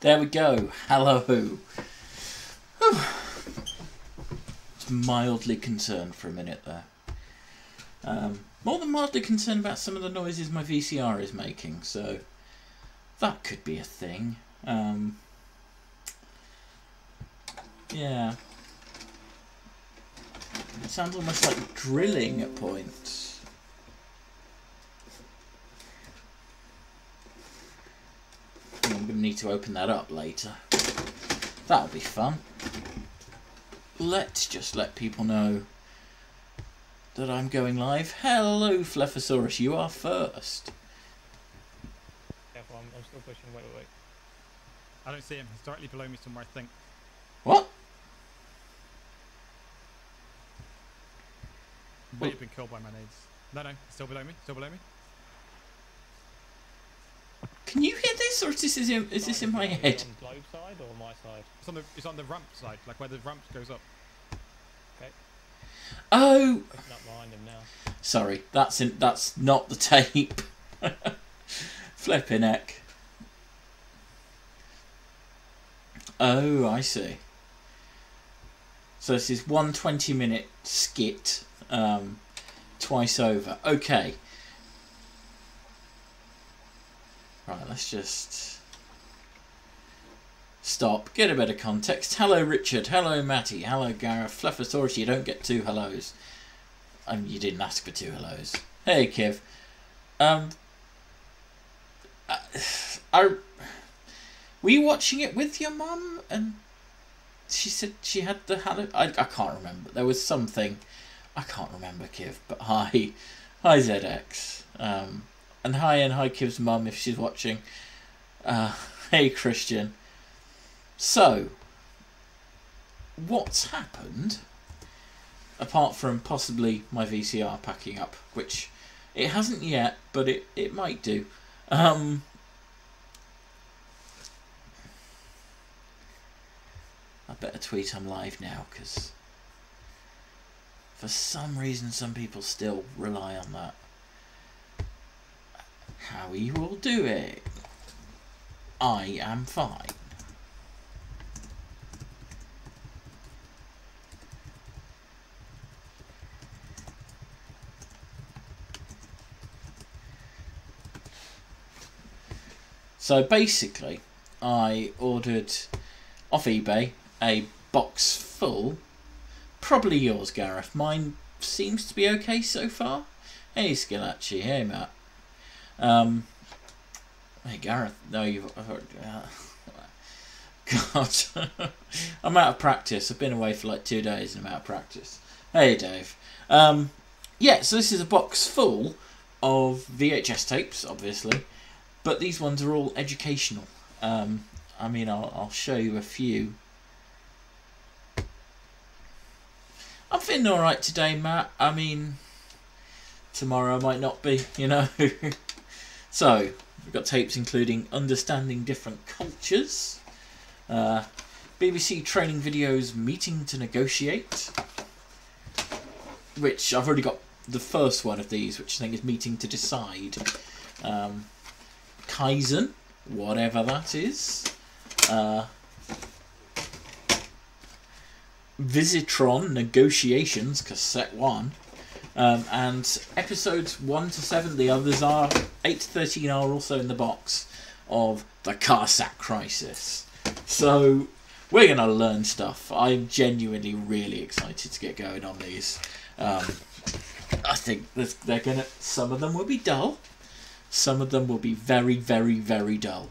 There we go. Hello. Whew. Was mildly concerned for a minute there. More than mildly concerned about some of the noises my VCR is making, so that could be a thing. Yeah. It sounds almost like drilling at points. I'm going to need to open that up later. That'll be fun. Let's just let people know that I'm going live. Hello, Flephosaurus, you are first. Careful, I'm still pushing. Wait. I don't see him. He's directly below me somewhere, I think. What? May have been killed by my nades. No, still below me. Can you hear this, or is this in my head? On globe side or my side? It's on the ramp side, like where the ramp goes up. Okay. Oh. Not behind him now. Sorry, that's not the tape. Flipping heck. Oh, I see. So this is one 20-minute skit, twice over. Okay. Right, let's just stop, get a bit of context. Hello, Richard. Hello, Matty. Hello, Gareth. Flephosaurus, you don't get two hellos. You didn't ask for two hellos. Hey, Kiv. Were you watching it with your mum? And she said she had the hello. I can't remember. There was something. I can't remember, Kiv. But hi ZX. And hi Kiv's mum if she's watching. Hey Christian. So, what's happened? Apart from possibly my VCR packing up, which it hasn't yet, but it might do. I better tweet I'm live now, because for some reason some people still rely on that. How are you all doing? I am fine. So basically, I ordered off eBay a box full. Probably yours, Gareth. Mine seems to be okay so far. Hey, Skillachi. Hey, Matt. Hey Gareth, no, you've God, I'm out of practice. I've been away for like 2 days and I'm out of practice. Hey Dave. Yeah, so this is a box full of VHS tapes, obviously, but these ones are all educational. I mean, I'll show you a few. I'm feeling alright today, Matt. I mean, tomorrow I might not be, you know. So, we've got tapes including Understanding Different Cultures, BBC training videos, Meeting to Negotiate, which I've already got the first one of these, which I think is Meeting to Decide, Kaizen, whatever that is, Visitron Negotiations, Cassette 1, and episodes 1 to 7, the others are 8 to 13 are also in the box of the Cossack Crisis. So we're going to learn stuff. I'm genuinely really excited to get going on these. I think they're gonna. Some of them will be dull. Some of them will be very, very, very dull.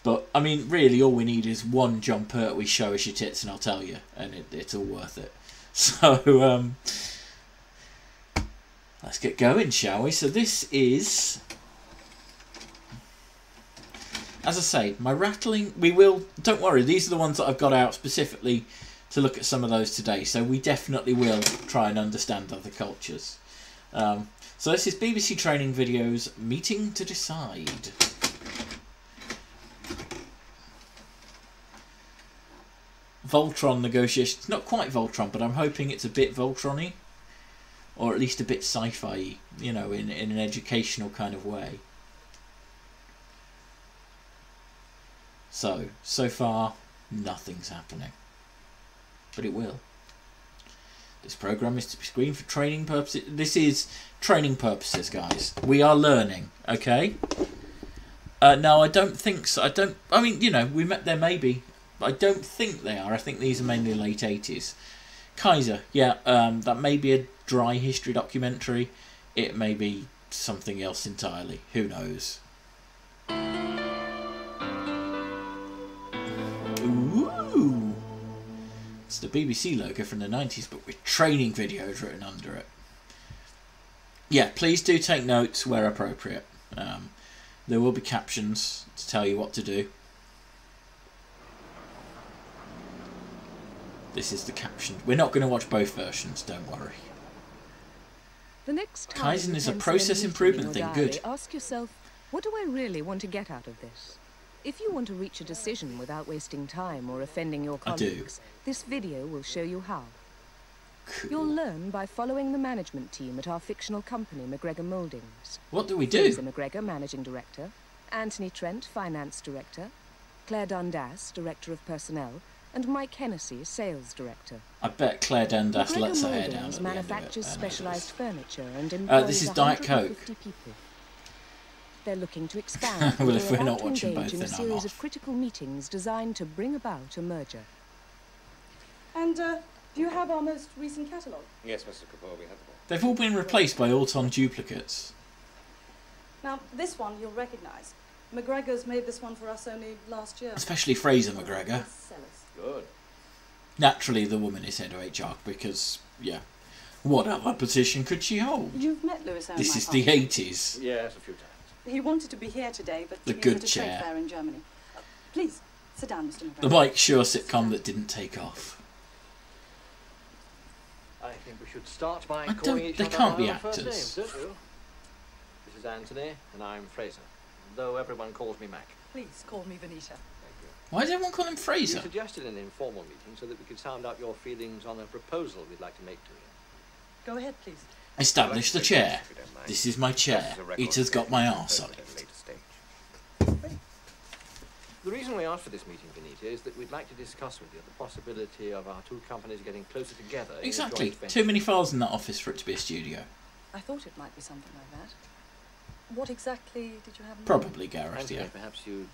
But I mean, really, all we need is one John Pertwee show us your tits, and I'll tell you, and it's all worth it. So let's get going, shall we? So this is, as I say, my rattling. We will. Don't worry. These are the ones that I've got out specifically to look at some of those today. So we definitely will try and understand other cultures. So this is BBC training videos, Meeting to Decide. Voltron negotiations. Not quite Voltron, but I'm hoping it's a bit Voltron-y. Or at least a bit sci-fi, you know, in an educational kind of way. So far, nothing's happening. But it will. This program is to be screened for training purposes. This is training purposes, guys. We are learning, okay? No, I don't think so. I mean, you know, there may be. But I don't think they are. I think these are mainly late 80s. Kaiser, yeah, that may be a dry history documentary. It may be something else entirely. Who knows? Ooh! It's the BBC logo from the 90s, but with training videos written under it. Yeah, please do take notes where appropriate. There will be captions to tell you what to do. This is the caption. We're not going to watch both versions, don't worry. The next time Kaizen is a process improvement thing. Good. Ask yourself, what do I really want to get out of this? If you want to reach a decision without wasting time or offending your colleagues, this video will show you how. Cool. You'll learn by following the management team at our fictional company, McGregor Mouldings. What do we do? Fraser McGregor, Managing Director, Anthony Trent, Finance Director, Claire Dundas, Director of Personnel, and Mike Hennessy, Sales Director. I bet Claire Dundas McGregor lets her hair down. Mouldings At the end of manufactures it. specialised furniture and employs this is Diet Coke. 150 people. They're looking to expand. Well, and if they're we're not about to watching engage both, in a then I'm series off. of critical meetings designed to bring about a merger. And do you have our most recent catalogue? Yes, Mr. Kapoor, we have them all. They've all been replaced by Auton duplicates. Now, this one you'll recognise. McGregor's made this one for us only last year. Especially Fraser McGregor. Sellers. Good. Naturally, the woman is head of HR because, yeah, what other position could she hold? You've met Lewis Owen, This my is the partner. 80s. Yes, a few times. He wanted to be here today, but The he was good at a chair. trade fair in Germany. Please, sit down, Mr. McGregor. The Mike Shure sitcom that didn't take off. I think we should start by I calling don't- each they other can't be our first actors. names, don't you? This is Anthony, and I'm Fraser, though everyone calls me Mac. Please, call me Vanita. Thank you. Why does everyone call him You Fraser? suggested an informal meeting so that we could sound out your feelings on a proposal we'd like to make to you. Go ahead, please. Establish the chair. This is my chair. It has got my arse on it. The reason we asked for this meeting, Benita, is that we'd like to discuss with you the possibility of our two companies getting closer together. in a Exactly. joint venture. Too many files in that office for it to be a studio. I thought it might be something like that. What exactly did you have in mind? Probably Gareth, Anthony, yeah. perhaps you'd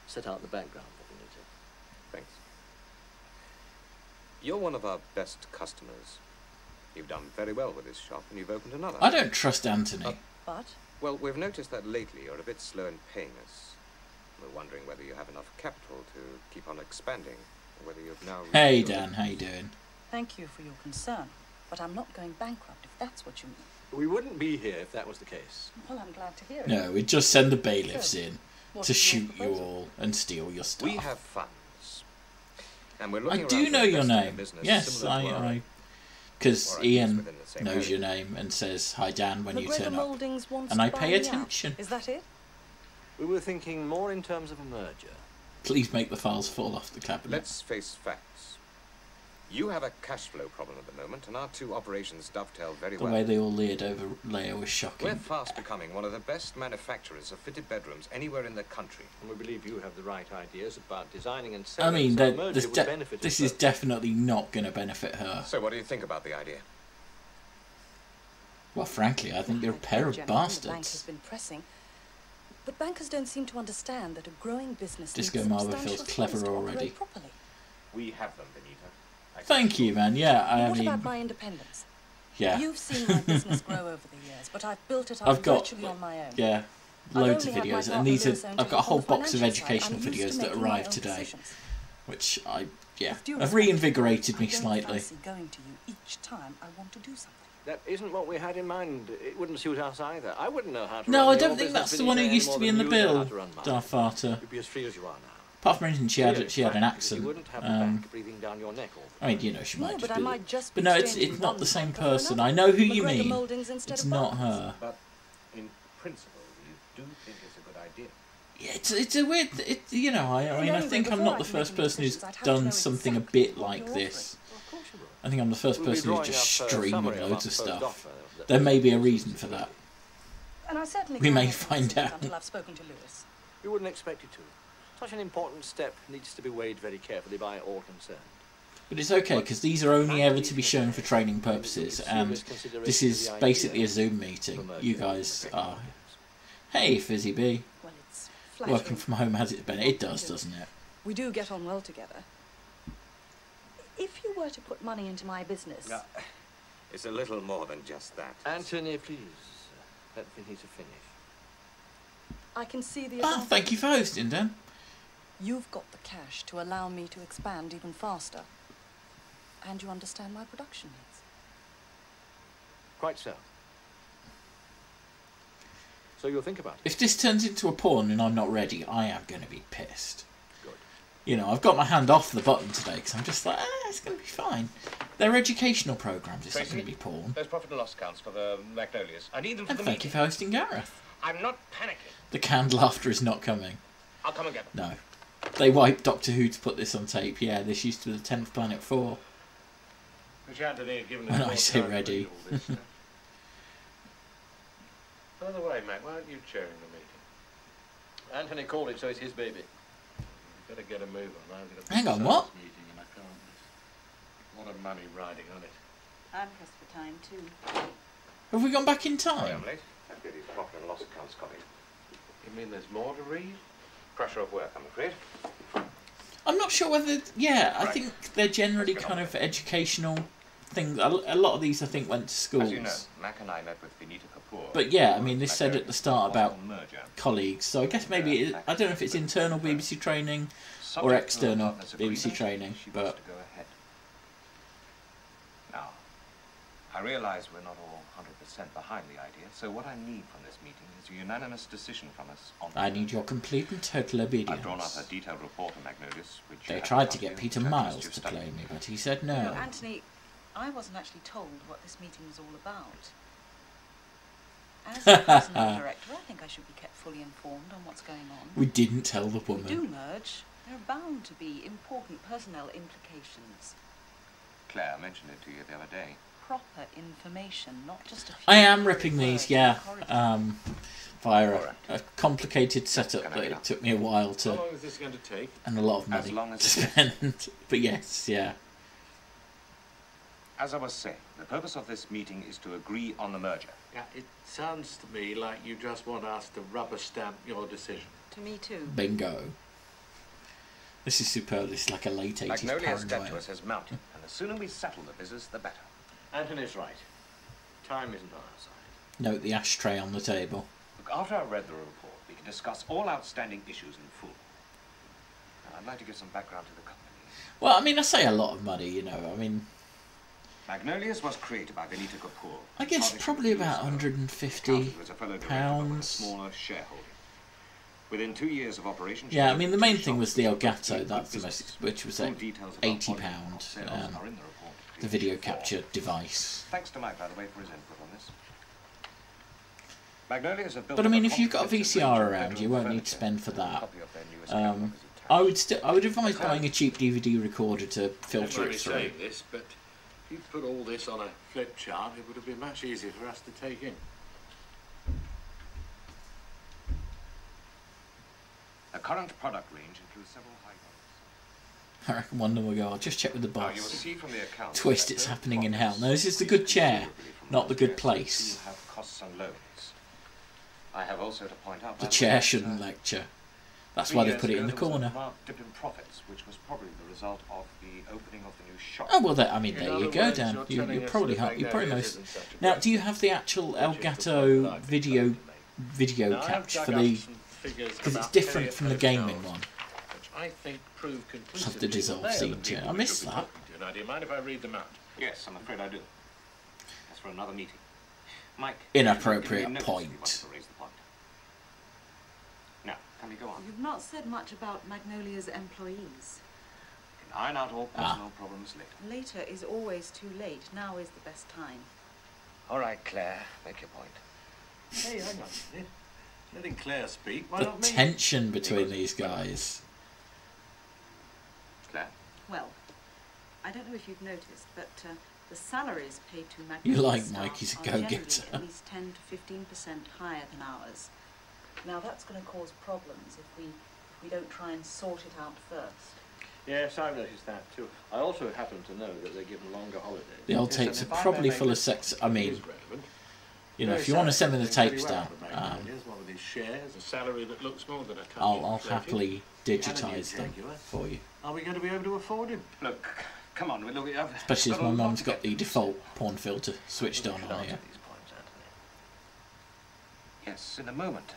set out the background for Benita. Thanks. You're one of our best customers. You've done very well with this shop, and you've opened another. I don't trust Anthony. But Well, we've noticed that lately you're a bit slow in paying us. We're wondering whether you have enough capital to keep on expanding, or whether you've now... Hey reached your- Dan, how you doing? thank you for your concern. But I'm not going bankrupt, if that's what you mean. We wouldn't be here if that was the case. Well, I'm glad to hear it. No, we'd just send the bailiffs in What to is your shoot you proposal? all and steal your stuff. We have funds. And we're I looking do around know for your investing in name. business Yes, similar to our- because or at least Ian within the same knows area. your name and says hi Dan when you McGregor turn up. Mouldings wants And to I buy pay me out. attention. Is that it? We were thinking more in terms of a merger. Please make the files fall off the cabinet. Let's face facts. You have a cash flow problem at the moment, and our two operations dovetail very The well. way they all leered over Leo was We're shocking. fast becoming one of the best manufacturers of fitted bedrooms anywhere in the country. And we believe you have the right ideas about designing and I selling. mean, so a merger this, would benefit this us is both. definitely not going to benefit her. So what do you think about the idea? Well, frankly, I think they're a I pair told of you, the bank has bastards. been pressing. But bankers don't seem to understand that a growing business Disco needs Marva substantial feels clever funds to already. operate properly. We have them, Benita. I Thank you, man. Yeah, I And what mean, about my independence? yeah, You've seen my business grow over the years, but I've built it up I've got- virtually on my own. yeah, I've loads of only had my videos, and partner these Lewis are. own to I've got a help whole on the box of financial side. educational I'm used to videos that making my arrived own today, decisions. which I, yeah, With due have respect, reinvigorated me I don't slightly. fancy going to you each time I want to do something. That isn't what we had in mind. It wouldn't suit us either. I wouldn't know how to No, run I your don't think business, that's the one who Benita, used any to more be in the than you know how bill. to run mine. Darth Farter. You'd be as free as you are now. Apart from anything, she Really had an frank, because accent. You wouldn't have the Um, bank breathing down your neck all the I mean, you know, she might No, just but I be. might just But be no, it's exchanging not the one same bank for person. another. I know who you McGregor mean. Mouldings instead It's of not Barnes. her. But in principle, you do think it's a good idea. Yeah, it's a weird. You know, I mean, I Anyway, think I'm before not I the can first make any person who's decisions, I'd have to know done something a exactly bit what like you're this. Well, of course you will. I think I'm the first We'll be person who's drawing just up a streaming summary of loads our of proposed stuff. offer that There may be a will reason for that. And I certainly We can't may make a find decision out. until I've spoken to Lewis. We wouldn't expect you to. Such an important step needs to be weighed very carefully by all concerned. But it's okay, because these are only ever to be shown for training purposes, and this is basically a Zoom meeting. You guys are... Hey, Fizzy B. Well, it's Working flattering. from home has its benefit. It does, doesn't it? We do get on well together. If you were to put money into my business... It's a little more than just that. Anthony, please, let Benita finish. I can see the Ah, advantage. thank you for hosting, Dan. You've got the cash to allow me to expand even faster. And you understand my production needs. Quite so. So you'll think about it. If this turns into a porn and I'm not ready, I am going to be pissed. Good. You know, I've got my hand off the button today because I'm just like, it's going to be fine. They're educational programs. It's not going to be porn. Those profit and loss accounts for the Magnolias. I need them for And the thank you meeting. for hosting, Gareth. I'm not panicking. The canned laughter is not coming. I'll come and get them. No. They wiped Doctor Who to put this on tape. Yeah, this used to be the 10th Planet 4. Which Anthony had given When us I more say time to ready. read all this stuff. By the way, Mac, why aren't you chairing the meeting? Anthony called it, so it's his baby. You better get a move on. I'm gonna Hang on, sales what? Meeting and I can't. There's a lot of money riding on it. I'm pressed for time, too. Have we gone back in Sorry, time? I'm late. I've got these profit and loss accounts copied. You mean there's more to read? Pressure of work, I'm afraid. I'm not sure whether... Yeah, I Right. think they're generally Let's get kind on. of educational things. A lot of these, I think, went to schools. As you know, Mac and I met with Benita Kapoor. But yeah, I mean, this said at the start about merger. colleagues, so I guess maybe... I don't know if it's internal BBC training or external BBC training, She wants but... to go ahead. Now, I realise we're not all 100% behind the idea, so what I need from this meeting is a unanimous decision from us on the I need your complete and total I've drawn up obedience. a detailed report on Magnolias, which They you have tried in to front get of you, Peter which I trust Miles you've to studied. play me, but he said No, no. Anthony, I wasn't actually told what this meeting was all about. As the personnel director, I think I should be kept fully informed on what's going on. We didn't tell the If we do woman. merge, there are bound to be important personnel implications. Claire mentioned it to you the other day. Proper information, not just a few I am words ripping these, in yeah, the corridor. via a complicated setup Gonna that get it up. took me a while How to... long is this going to take? and a lot of As money long as to it spend. But yes, yeah. As I was saying, the purpose of this meeting is to agree on the merger. Yeah, it sounds to me like you just want us to rubber stamp your decision. To me too. Bingo. This is superb. This is like a late 80s Magnolia's debt to paranoia. us has mounted, and the sooner we settle the business, the better. Anthony's right. Time isn't on our side. Note the ashtray on the table. Look, after I've read the report, we can discuss all outstanding issues in full. Now, I'd like to give some background to the company. Well, I mean, I say a lot of money, you know. I mean, Magnolias was created by Benita Kapoor. I guess Partly probably years about ago. 150 Accounted as a fellow director, but with a pounds. smaller shareholding. Within 2 years of operation, she Yeah, I opened mean, the 2 main thing shops was the with Elgato. good That's the business. most, which was Full like details about £80 volume of sales are in the report, the video page 4. capture device. Thanks to Mike, by the way, for his input on this. Magnolias have built But I up mean, a if you've got a comprehensive VCR range of around, you bedroom won't need to furniture. spend for A that. copy of their newest catalog is attached. I would advise buying a cheap DVD recorder to I filter might it be through. saying this, but if you put all this on a flip chart, it would have been much easier for us to take in. The current product range includes several high models. I reckon one of them will go, I'll just check with the Now, you will boss. see from the accounts Twist, that it's those happening in profits hell. No, this is the good chair, considerably from not the last good year, so place. you have costs and loans. I have also to point out The by chair way, shouldn't that, lecture. That's 3 why they years put it ago in the there was a corner. marked dip in profits, which was probably the result of the opening of the new shop. Oh well, I mean, In there other you go, words, Dan. you're You telling us probably that you probably Magnolias most. isn't such a Now, great do you have the actual which is the Elgato point I've video been video Now, I've capture dug for up the? some figures Because it's about different Elliot from the Hotel, gaming one. which I think prove conclusively Of the dissolve that they're scene, the too. people I we missed should be that. talking to. Now, do you mind if I read them out? Yes, I'm afraid I do. That's for another meeting. Mike. Inappropriate give me notice if you want point. to raise the point. Now, can we go on? You've not said much about Magnolia's employees. We can iron out all personal problems later. Later is always too late. Now is the best time. All right, Claire, make your point. Hey, hang on a minute. Letting Claire speak, why The not me? tension between these guys. Claire? Well, I don't know if you've noticed, but the salaries paid to Magnolia's You like staff Mike, he's a are generally go-getter. at least 10 to 15% higher than ours. Now that's going to cause problems if we we don't try and sort it out first. Yes, I've noticed that too. I also happen to know that they're given longer holidays. The old tapes are probably full of sex. I mean, you know, if you want to send me the tapes down, one of his shares, a salary that looks more than a touch I'll inflated. happily digitise them for you. Are we going to be able to afford him? Look, come on, look. Especially as my mum's got the default porn filter switched on here. These points, Anthony. Yes, in a moment.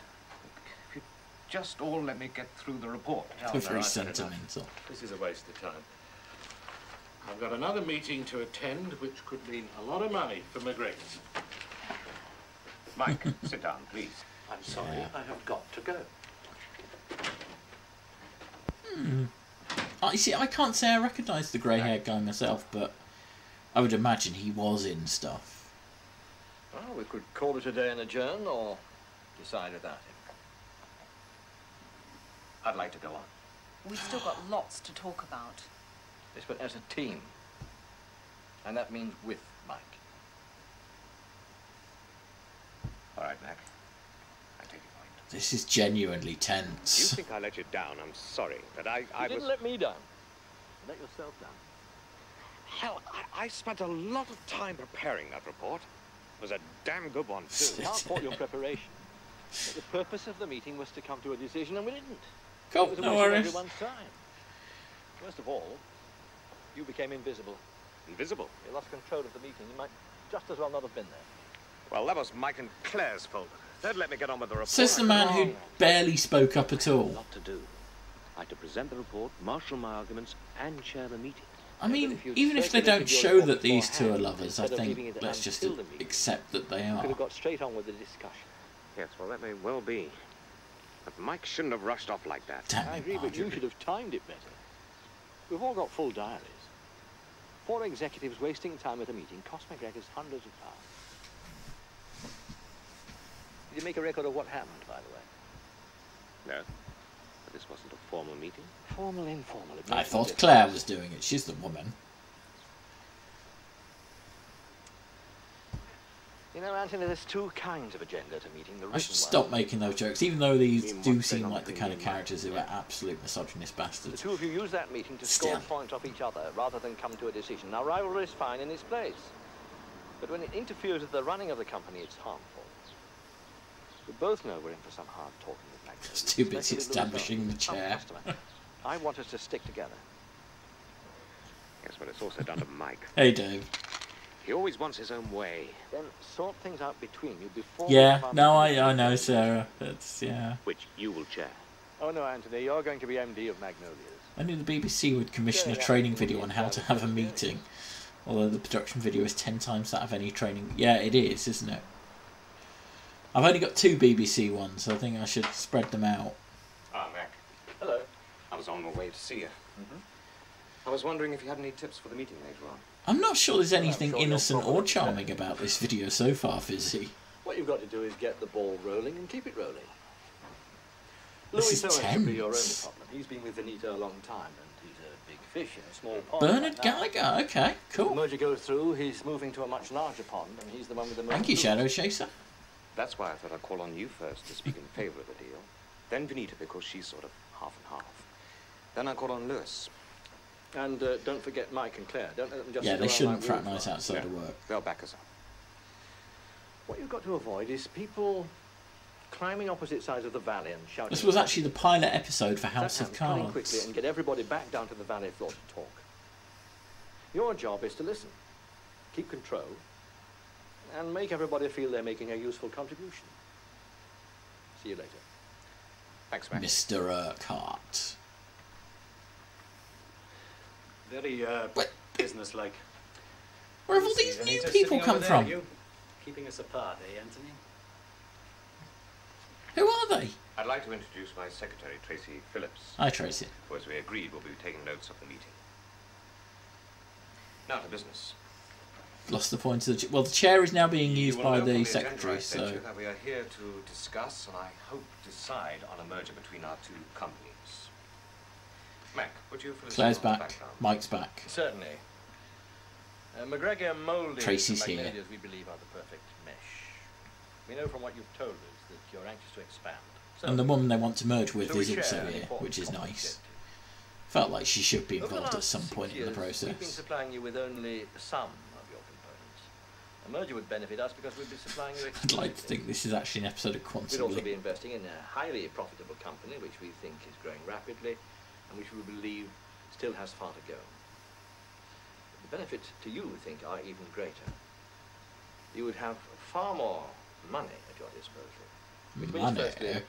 If you just all let me get through the report. So very sentimental. This is a waste of time. I've got another meeting to attend, which could mean a lot of money for McGregor's. Mike, sit down, please. I'm sorry, Yeah. I have got to go. You see, I can't say I recognise the grey-haired guy myself, but I would imagine he was in stuff. Well, we could call it a day and adjourn, or decide without him. I'd like to go on. We've still got lots to talk about. Yes, but as a team. And that means with Mike. All right, Mac. I take your point. This is genuinely You tense. think I let you down? I'm sorry, but I You didn't was... let me down. Let yourself down. Hell, I spent a lot of time preparing that report. It was a damn good one, too. Can't fault your preparation. But the purpose of the meeting was to come to a decision, and we didn't. It Cool, was a no waste of worries. everyone's time. Worst of all, you became invisible. Invisible. You lost control of the meeting. You might just as well not have been there. Well, that was Mike and Claire's fault. They'd let me get on with the report. Says the man who barely spoke up at all. Lot to do. I had to present the report, marshal my arguments, and chair the meeting. I mean, even if they don't show that these two are lovers, I think let's just accept that they You could are. have got straight on with the discussion. Yes, well, that may well be. But Mike shouldn't have rushed off like that. Damn I it, agree, but you Marjorie. should have timed it better. We've all got full diaries. 4 executives wasting time at a meeting cost McGregor's hundreds of pounds. Did you make a record of what happened, by the way? No. But this wasn't a formal meeting. Formal, informal. it I makes no thought difference. Claire was doing it. She's the woman. You know, Anthony, there's 2 kinds of agenda to meeting. The I written should one. stop making those jokes, even though these mean do what they seem don't like the mean kind of much. characters who are absolute misogynist The bastards. 2 of you use that meeting to Still. score points off each other rather than come to a decision. Now, rivalry is fine in its place. But when it interferes with the running of the company, it's harmful. We both know we're in for some hard talking with Magnolia. It's too busy especially with establishing Louis the Town, chair. tough customer. I want us to stick together. Yes, but it's also down to Mike. Hey, Dave. He always wants his own way. Then sort things out between you before... Yeah, we have no, our I meeting. know, Sarah. That's, yeah. Which you will chair. Oh, no, Anthony, you're going to be MD of Magnolias. I knew the BBC would commission a training video on how to have a meeting. Although the production video is 10 times that of any training. Yeah, it is, isn't it? I've only got 2 BBC ones, so I think I should spread them out. Ah, Mac. Hello. I was on my way to see you. I was wondering if you had any tips for the meeting later on. I'm not sure there's anything sure you're innocent or probably- charming about this video so far, Fizzy. What you've got to do is get the ball rolling and keep it rolling. This Louis is Owen should be your only tense. problem. He's been with Anita a long time, and he's a big fish in a small pond. Bernard right now. Gallagher, okay, If the cool. merger goes through, he's moving to a much larger pond, and he's the one with the most... Thank you, influence. Shadow Chaser. That's why I thought I'd call on you first to speak in favour of the deal. Then Venita, because she's sort of half and half. Then I call on Lewis. And don't forget Mike and Claire. Don't let them just Yeah, sit they around shouldn't like fraternise wallflowers. outside of work. They'll back us up. What you've got to avoid is people climbing opposite sides of the valley and shouting... This was actually the pilot episode for House of Come in quickly Cards. and get everybody back down to the valley floor to talk. Your job is to listen, keep control, and make everybody feel they're making a useful contribution. See you later. Thanks, Mac. Mr. Urquhart. Very, What? businesslike. Where have all these new people come from? Keeping us apart, eh, Anthony? Who are they? I'd like to introduce my secretary, Tracy Phillips, Hi, Tracy. who, as we agreed, will be taking notes of the meeting. Now to business. Lost the point of the... Well, the chair is now being used You will by note from the agenda I secretary, sent so... you that we are here to discuss and I hope decide on a merger between our 2 companies. Mac, would you fill us in Claire's on the back. background? Mike's back. Certainly. McGregor Moulding Tracy's and here. Magnolias, we believe, are the perfect mesh. We know from what you've told us that you're anxious to expand. And the woman they want to merge with Shall we is share also an here, important which is common nice. objective? Felt like she should be Over the involved at last some 6 point in the years, process. We've been supplying you with only some of your components. A merger would benefit us because we'd be supplying you I'd like to think this is actually an episode of We'd Quantum also Leap. be investing in a highly profitable company which we think is growing rapidly and which we believe still has far to go. The benefit to you, we think, are even greater. You would have far more money at your disposal. Which means Money? firstly,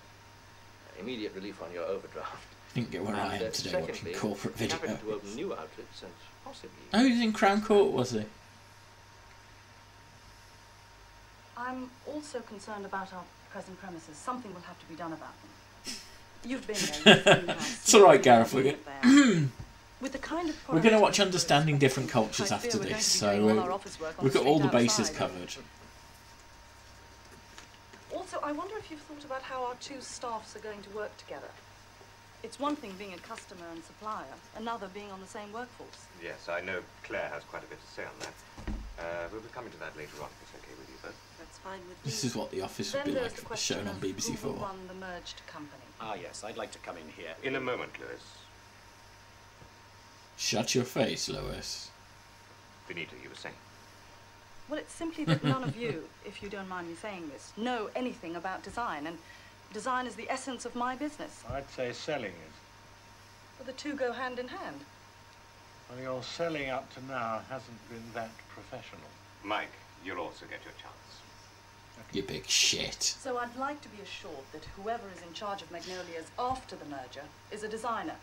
immediate relief on your overdraft. I think get where I am today watching secondly, corporate video. capital to open new outlets and possibly... Oh, he was in Crown Court, was he? I'm also concerned about our present premises. Something will have to be done about them. You've been there. You've seen how It's alright, Gareth. We're going With the kind of we're going to watch Understanding Different Cultures after this, so we've got all the bases covered. Also, I wonder if you've thought about how our two staffs are going to work together. It's one thing being a customer and supplier, another being on the same workforce. Yes, I know Claire has quite a bit to say on that. We'll be coming to that later on, if it's okay with you both. That's fine with me. This is what The Office would Then be there's like the if it was shown question on of BBC who will 4. run the merged company. Ah, yes, I'd like to come in here. In a moment, Lewis. Shut your face, Lois. Benita, you were saying? Well, it's simply that none of you, if you don't mind me saying this, know anything about design, and design is the essence of my business. I'd say selling is. Well, the two go hand in hand. Well, your selling up to now hasn't been that professional. Mike, you'll also get your chance. You big shit. So I'd like to be assured that whoever is in charge of Magnolia's after the merger is a designer,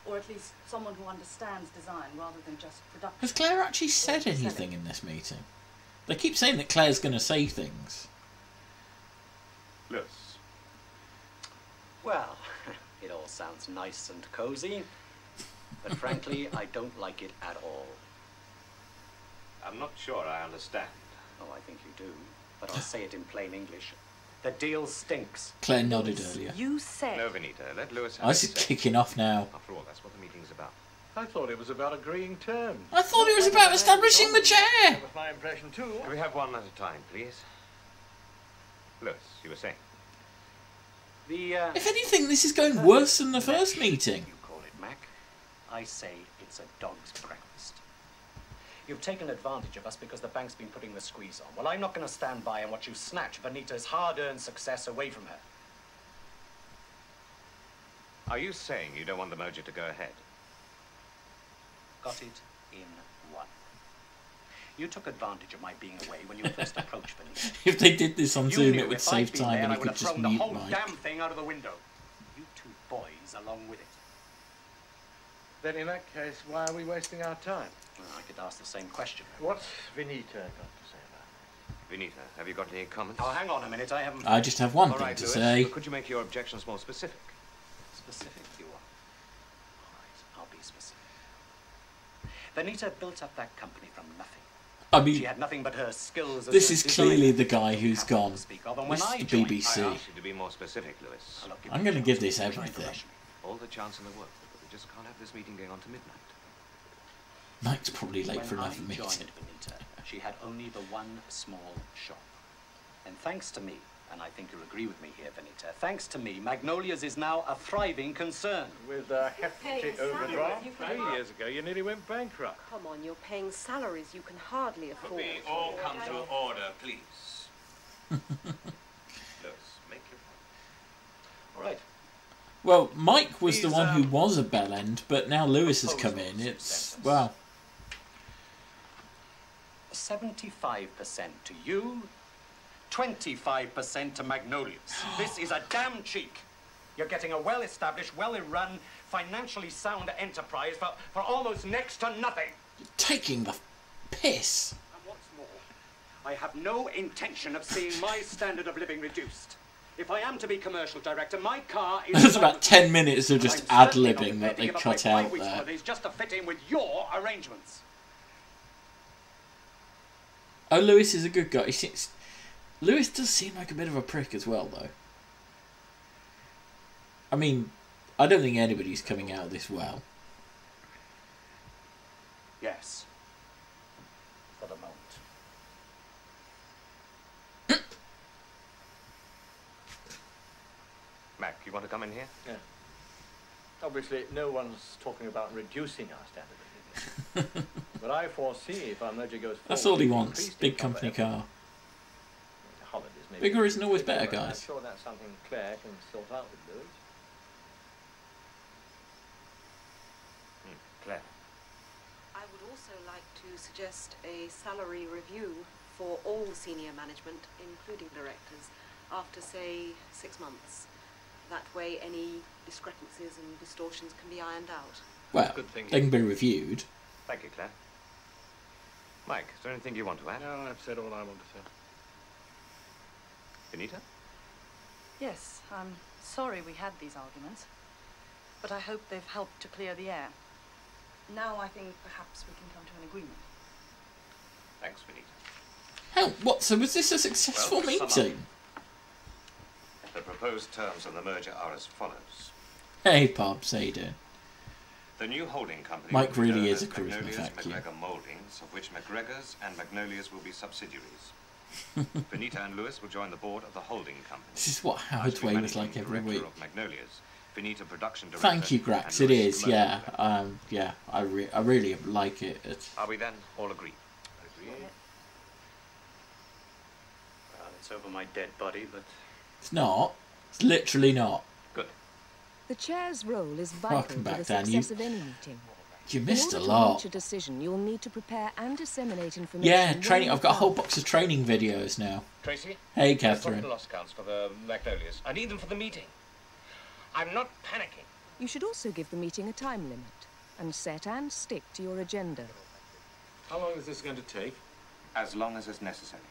or at least someone who understands design rather than just production. Has Claire actually said anything in this meeting? They keep saying that Claire's going to say things. Lewis. Well, it all sounds nice and cozy, but frankly, I don't like it at all. I'm not sure I understand. Oh, I think you do, but I'll say it in plain English. The deal stinks. Claire nodded earlier. You said... No, Benita, let Lewis have Oh, this his is say. kicking off now. After all, that's what the meeting's about. I thought it was about agreeing terms. I thought it was about establishing the chair. That was my impression too. Can we have one at a time, please? Lewis, you were saying? If anything, this is going worse than the first meeting. You call it, Mac. I say it's a dog's breakfast. You've taken advantage of us because the bank's been putting the squeeze on. Well, I'm not going to stand by and watch you snatch Benita's hard-earned success away from her. Are you saying you don't want the merger to go ahead? Got it in one. You took advantage of my being away when you first approached Benita. If they did this on You Zoom, knew it would if save I'd been time there, and I you would could have just thrown the mute whole Mike. damn thing out of the window. You two boys along with it. Then in that case, why are we wasting our time? Well, I could ask the same question. What's Venita got to say about it? Benita, have you got any comments? Oh, hang on a minute. I haven't... I just have one All thing right, to Lewis, say. but could you make your objections more specific? Specific, you are. All right, I'll be specific. Benita built up that company from nothing. I mean, she had nothing but her skills. This as is a designer. clearly the guy who's gone. Speak of, and when This I is the joined, BBC. I asked you to be more specific, Lewis. Look, I'm going to give this everything. All the chance in the world, but we just can't have this meeting going on to midnight. Mike's probably late for When another I meeting. joined Benita, she had only the one small shop. And thanks to me, and I think you'll agree with me here, Benita, thanks to me, Magnolia's is now a thriving concern. With a hefty Paying overdraft, salaries, 3 years ago you nearly went bankrupt. Come on, you're paying salaries you can hardly afford. We all come to order, please. Lewis, make your point. All right. Well, Mike was the These, one who was a bell end, but now Lewis has come in. It's, well... 75% to you, 25% to Magnolia's. This is a damn cheek. You're getting a well-established, well-run, financially sound enterprise for almost next to nothing. You're taking the piss. And what's more, I have no intention of seeing my standard of living reduced. If I am to be commercial director, my car is... There's about 10 minutes of just I'm certainly not ad-libbing prepared that to they give up cut my out 5 weeks there. holidays just to fit in with your arrangements. Oh, Lewis is a good guy. Lewis does seem like a bit of a prick as well, though. I mean, I don't think anybody's coming out of this well. Yes. For the moment. you want to come in here? Yeah. Obviously, no one's talking about reducing our standard of living. But I foresee if our merger goes forward... That's all he wants. Big company car. Holidays, maybe. Bigger isn't always better, guys. I'm sure that's something Claire can sort out with Louis. Claire. I would also like to suggest a salary review for all senior management, including directors, after, say, 6 months. That way any discrepancies and distortions can be ironed out. Well, Good thinking. they can be reviewed. Thank you, Claire. Mike, is there anything you want to add? No, I've said all I want to say. Benita? Yes, I'm sorry we had these arguments, but I hope they've helped to clear the air. Now I think perhaps we can come to an agreement. Thanks, Benita. Hell, what? So was this a successful Well, to sum up, meeting? the proposed terms of the merger are as follows. Hey, Pops, how you doing? The new holding company Mike will be really known is as a charisma Magnolia's vacuum. McGregor Mouldings, of which McGregor's and Magnolia's will be subsidiaries. Benita and Lewis will join the board of the holding company. This is what Howard's Way was like every week. Of Magnolia's, Benita production director. Thank you, Grax. It and Lewis is, commercial yeah. director. Yeah, I really like it. Are we then all agreed? Well, it's over my dead body, but... It's not. It's literally not. Good. The chair's role is vital Welcome back, to the Dan. success of any meeting. You missed a In order to lot. reach a decision, you'll need to prepare and disseminate information. Yeah, well training. in I've got a whole advance. box of training videos now. Tracy? Hey, Let's look at Catherine. the loss counts for the Magnolias. I need them for the meeting. I'm not panicking. You should also give the meeting a time limit and set and stick to your agenda. How long is this going to take? As long as it's necessary.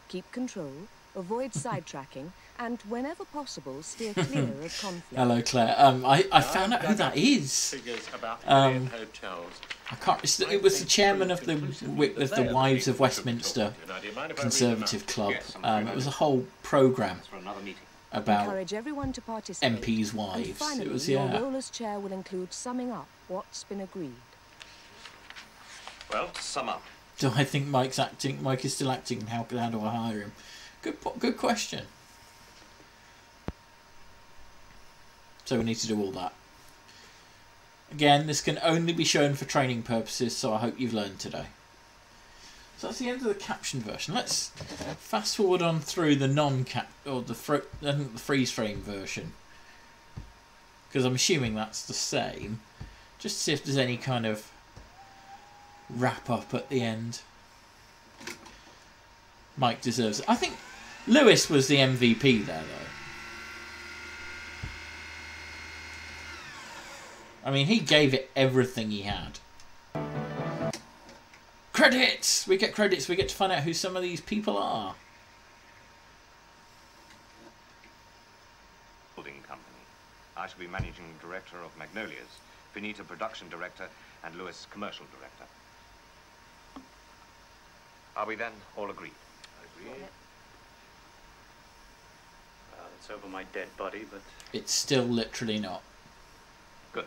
Keep control, avoid sidetracking, and whenever possible, steer clear of conflict. Hello, Claire. I found out who that is. Figures about hotels. I can't. It was the chairman of the Wives of Westminster Conservative Club. It was a whole programme about Encourage everyone to participate. MPs' And wives. finally, It was your role as chair will include summing up what's been agreed. Well, to sum up. Do I think Mike's acting? Mike is still acting. How do I hire him? Good question. So we need to do all that. Again, this can only be shown for training purposes, so I hope you've learned today. So that's the end of the caption version. Let's fast forward on through the non-cap or the freeze frame version, because I'm assuming that's the same. Just to see if there's any kind of wrap up at the end. Mike deserves it. I think Lewis was the MVP there, though. I mean, he gave it everything he had. Credits! We get credits. We get to find out who some of these people are. Holding company. I shall be managing director of Magnolia's, Benita production director, and Lewis commercial director. Are we then all agreed? Agreed. Well, it's over my dead body, but... It's still literally not. Good.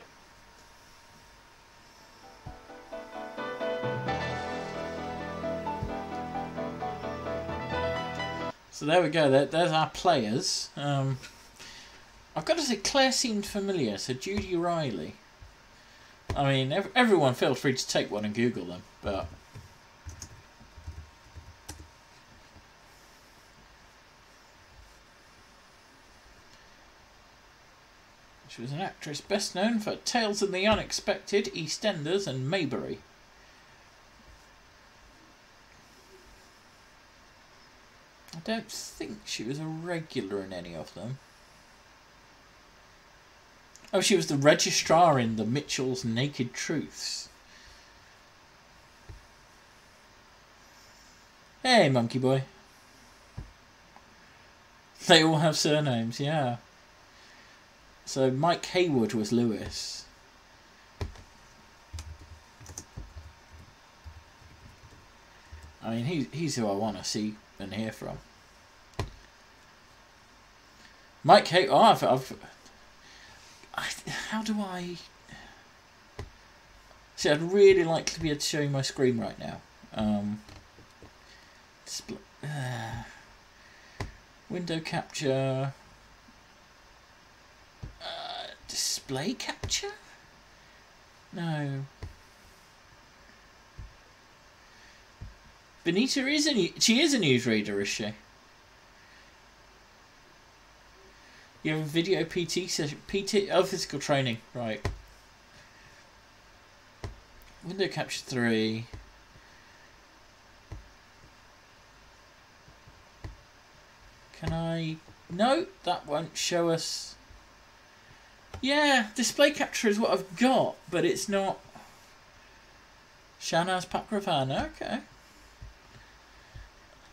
So there we go. There's our players. I've got to say, Claire seemed familiar. So Judy Riley. I mean, everyone feel free to take one and Google them, but... She was an actress best known for Tales of the Unexpected, EastEnders and Maybury. I don't think she was a regular in any of them. Oh, she was the registrar in The Mitchell's Naked Truths. Hey, Monkey Boy. They all have surnames, yeah. So Mike Haywood was Lewis. I mean, he's who I want to see and hear from. Mike Haywood. Oh, how do I... See, I'd really like to be able to show you my screen right now. Window capture... display capture? No. Benita is she is a newsreader, is she? You have a video PT session. PT, oh, physical training, right. Window capture 3. Can I... No, that won't show us... Yeah, display capture is what I've got, but it's not... Shahnaz Pakravan, okay.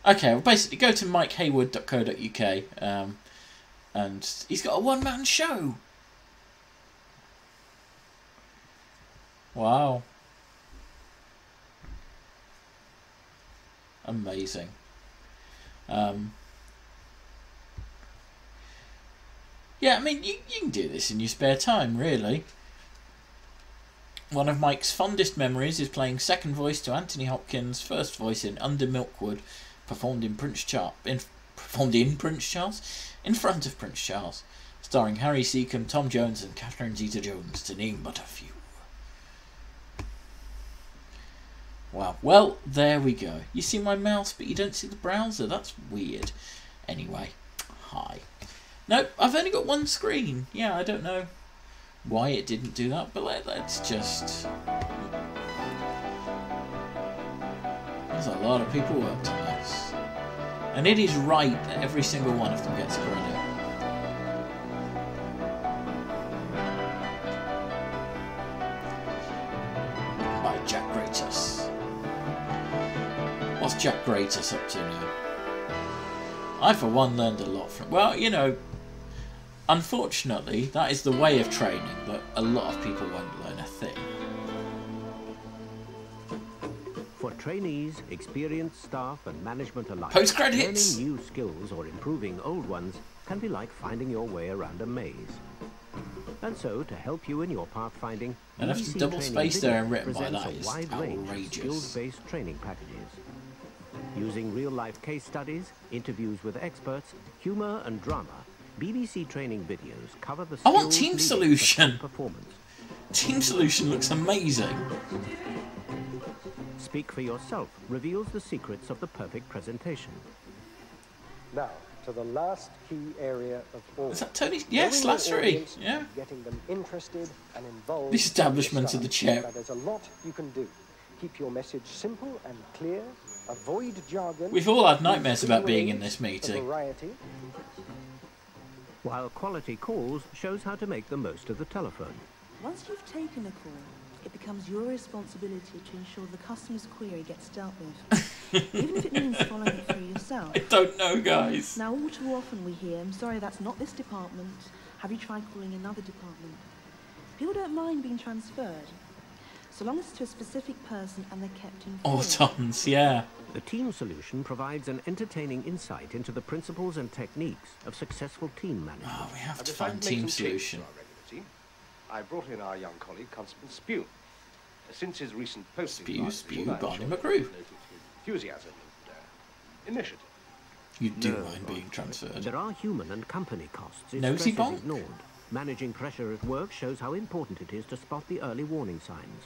Okay, well basically go to mikehaywood.co.uk, and he's got a one-man show. Wow. Amazing. Yeah, I mean, you can do this in your spare time, really. One of Mike's fondest memories is playing second voice to Anthony Hopkins' first voice in Under Milkwood, performed in Prince Charles, in front of Prince Charles, starring Harry Seacombe, Tom Jones, and Catherine Zeta-Jones, to name but a few. Wow. Well, there we go. You see my mouse, but you don't see the browser. That's weird. Anyway, hi. Nope, I've only got one screen. Yeah, I don't know why it didn't do that, but let's just... There's a lot of people worked on this. And it is right that every single one of them gets credit. By Jack Gratus. What's Jack Gratus up to now? I, for one, learned a lot from... Well, you know, unfortunately, that is the way of training, that a lot of people won't learn a thing. For trainees, experienced staff and management alike, post-credits! Learning new skills or improving old ones can be like finding your way around a maze. And so, to help you in your pathfinding, And have BBC to double Training space there Video and written by presents that a is wide range of outrageous. skills-based training packages. Using real-life case studies, interviews with experts, humour and drama, BBC Training videos cover the I want skills Team needed for Solution. top performance. Team Solution looks amazing. Speak for Yourself reveals the secrets of the perfect presentation. Now, to the last key area of all. Is that Tony? Yes, Slattery. Yeah. Getting them interested and involved. The establishment of the chair. Now, there's a lot you can do. Keep your message simple and clear. Avoid jargon. We've all had nightmares about being in this meeting. Variety. While Quality Calls shows how to make the most of the telephone. Once you've taken a call, it becomes your responsibility to ensure the customer's query gets dealt with, even if it means following it through yourself. I don't know, guys. Now, all too often we hear, "I'm sorry, that's not this department. Have you tried calling another department?" People don't mind being transferred, so long as it's to a specific person and they're kept informed. Autons, yeah. The Team Solution provides an entertaining insight into the principles and techniques of successful team management. Oh, we have I've to decided find to make Team some changes Solution. to our regular team. I brought in our young colleague, Constable Spew. Since his recent posting, Spew, Barney McGrew. Enthusiasm and initiative. You do mind being transferred. There are human and company costs if Nosy stress is bonk? ignored. Managing pressure at work shows how important it is to spot the early warning signs.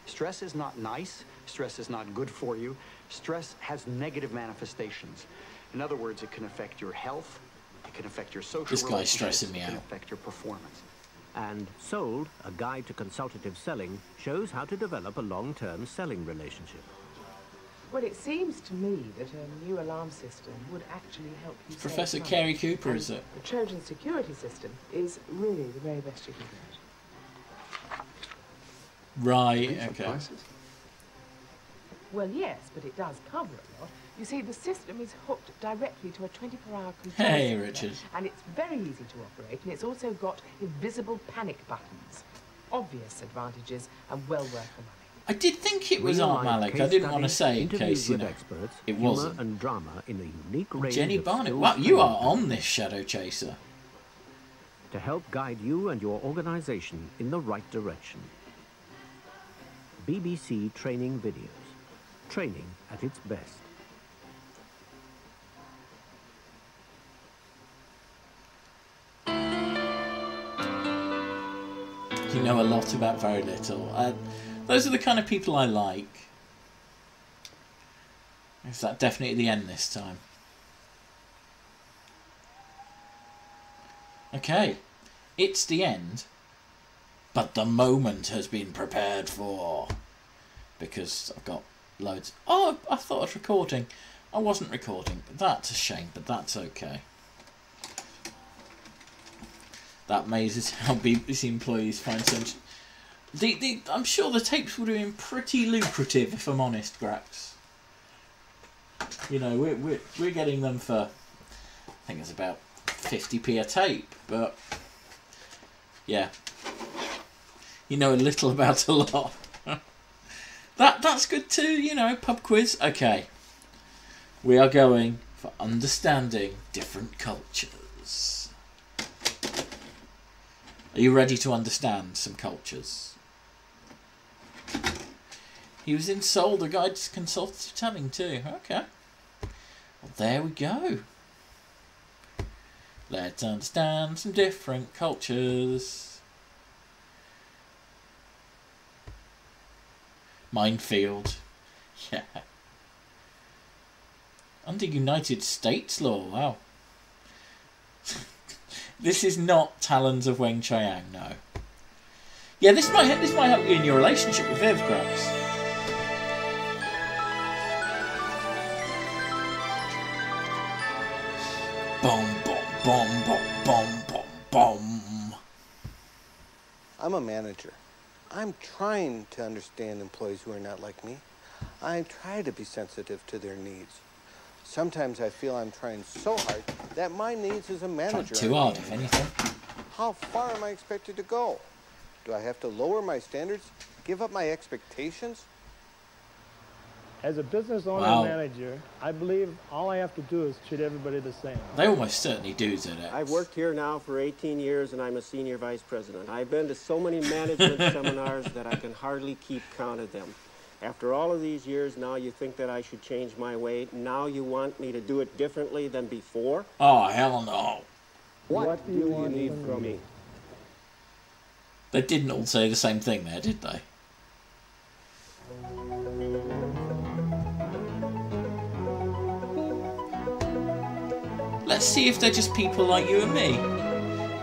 Stress is not nice. Stress is not good for you. Stress has negative manifestations. In other words, it can affect your health, it can affect your social This guy's relationships, stressing me it can out. affect your performance. And Sold, a guide to consultative selling, shows how to develop a long-term selling relationship. Well, it seems to me that a new alarm system would actually help you. Professor save time. Carey Cooper, And is it? The Trojan security system is really the very best you can get. Right, okay. Well, yes, but it does cover a lot. You see, the system is hooked directly to a 24-hour control Hey, center, Richard. and it's very easy to operate, and it's also got invisible panic buttons. Obvious advantages and well worth the money. I did think it was Art Real-life Malik. I case didn't want to studies, say in interviews case, you with know, experts, it humor wasn't. and drama in a unique range Jenny of Barnett. skills Wow, you are training on this Shadow Chaser. to help guide you and your organization in the right direction. BBC Training Videos. Training at its best. You know a lot about very little. Those are the kind of people I like. Is that definitely the end this time? Okay. It's the end. But the moment has been prepared for. Because I've got loads. Oh, I thought I was recording. I wasn't recording. That's a shame, but that's okay. That amazes how BBC employees find such... I'm sure the tapes would have been pretty lucrative, if I'm honest, Grax. You know, we're getting them for... I think it's about 50p a tape, but... Yeah. You know a little about a lot. That's good too, you know, pub quiz. Okay. We are going for understanding different cultures. Are you ready to understand some cultures? He was in Seoul, the guide to consultative telling too. Okay. Well, there we go. Let's understand some different cultures. Minefield. Yeah. Under United States law, wow. This is not Talons of Weng Chiang, no. Yeah, this might help you in your relationship with Viv, Grax. Bom, bom, bom, bom, bom, bom, bom. I'm a manager. I'm trying to understand employees who are not like me. I try to be sensitive to their needs. Sometimes I feel I'm trying so hard that my needs as a manager too hard, if anything. How far am I expected to go? Do I have to lower my standards, give up my expectations? As a business owner and manager, I believe all I have to do is treat everybody the same. They almost certainly do, Zedek. I've worked here now for 18 years and I'm a senior vice president. I've been to so many management seminars that I can hardly keep count of them. After all of these years, now you think that I should change my way. Now you want me to do it differently than before? Oh, hell no. What do you need from me? They didn't all say the same thing there, did they? Let's see if they're just people like you and me.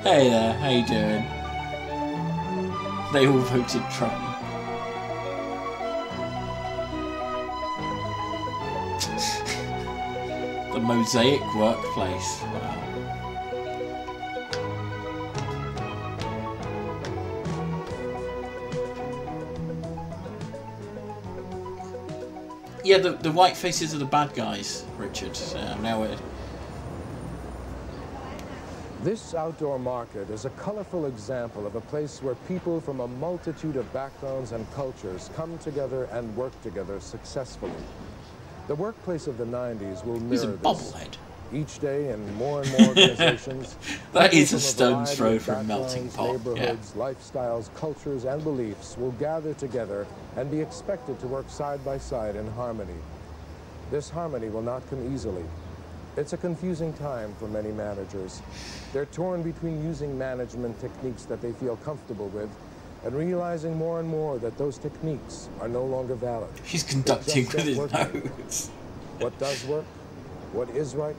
Hey there, how you doing? They all voted Trump. The mosaic workplace. Wow. Yeah, the white faces are the bad guys, Richard. Now it. This outdoor market is a colorful example of a place where people from a multitude of backgrounds and cultures come together and work together successfully. The workplace of the 90s will mirror this. Bobblehead. Each day in more and more organizations. That is a stone's throw from Melting Pot. Neighborhoods, lifestyles, cultures, and beliefs will gather together and be expected to work side by side in harmony. This harmony will not come easily. It's a confusing time for many managers. They're torn between using management techniques that they feel comfortable with and realizing more and more that those techniques are no longer valid. He's conducting with his nose. What does work? What is right?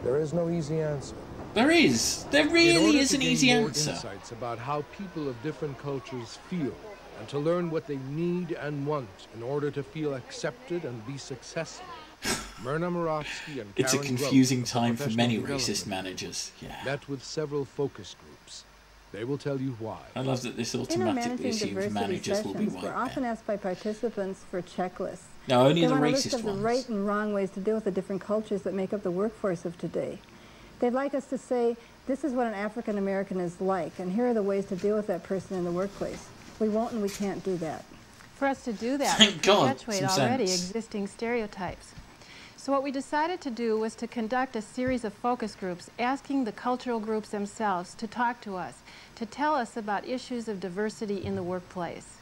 There is no easy answer. There is. There really is an easy answer. Insights about how people of different cultures feel and to learn what they need and want in order to feel accepted and be successful. Myrna Moravsky and It's a Karen confusing Gross, time for many professional racist development, managers. Yeah. met with several focus groups. They will tell you why. I love that this In our automatically managing assumes diversity managers will be sessions, white we're men. often asked by participants for checklists. No, only they the want a list racist of the ones. right and wrong ways to deal with the different cultures that make up the workforce of today. They'd like us to say, this is what an African American is like, and here are the ways to deal with that person in the workplace. We won't and we can't do that. For us to do that, Thank we God, perpetuate some already sense. existing stereotypes. So what we decided to do was to conduct a series of focus groups, asking the cultural groups themselves to talk to us, to tell us about issues of diversity in the workplace.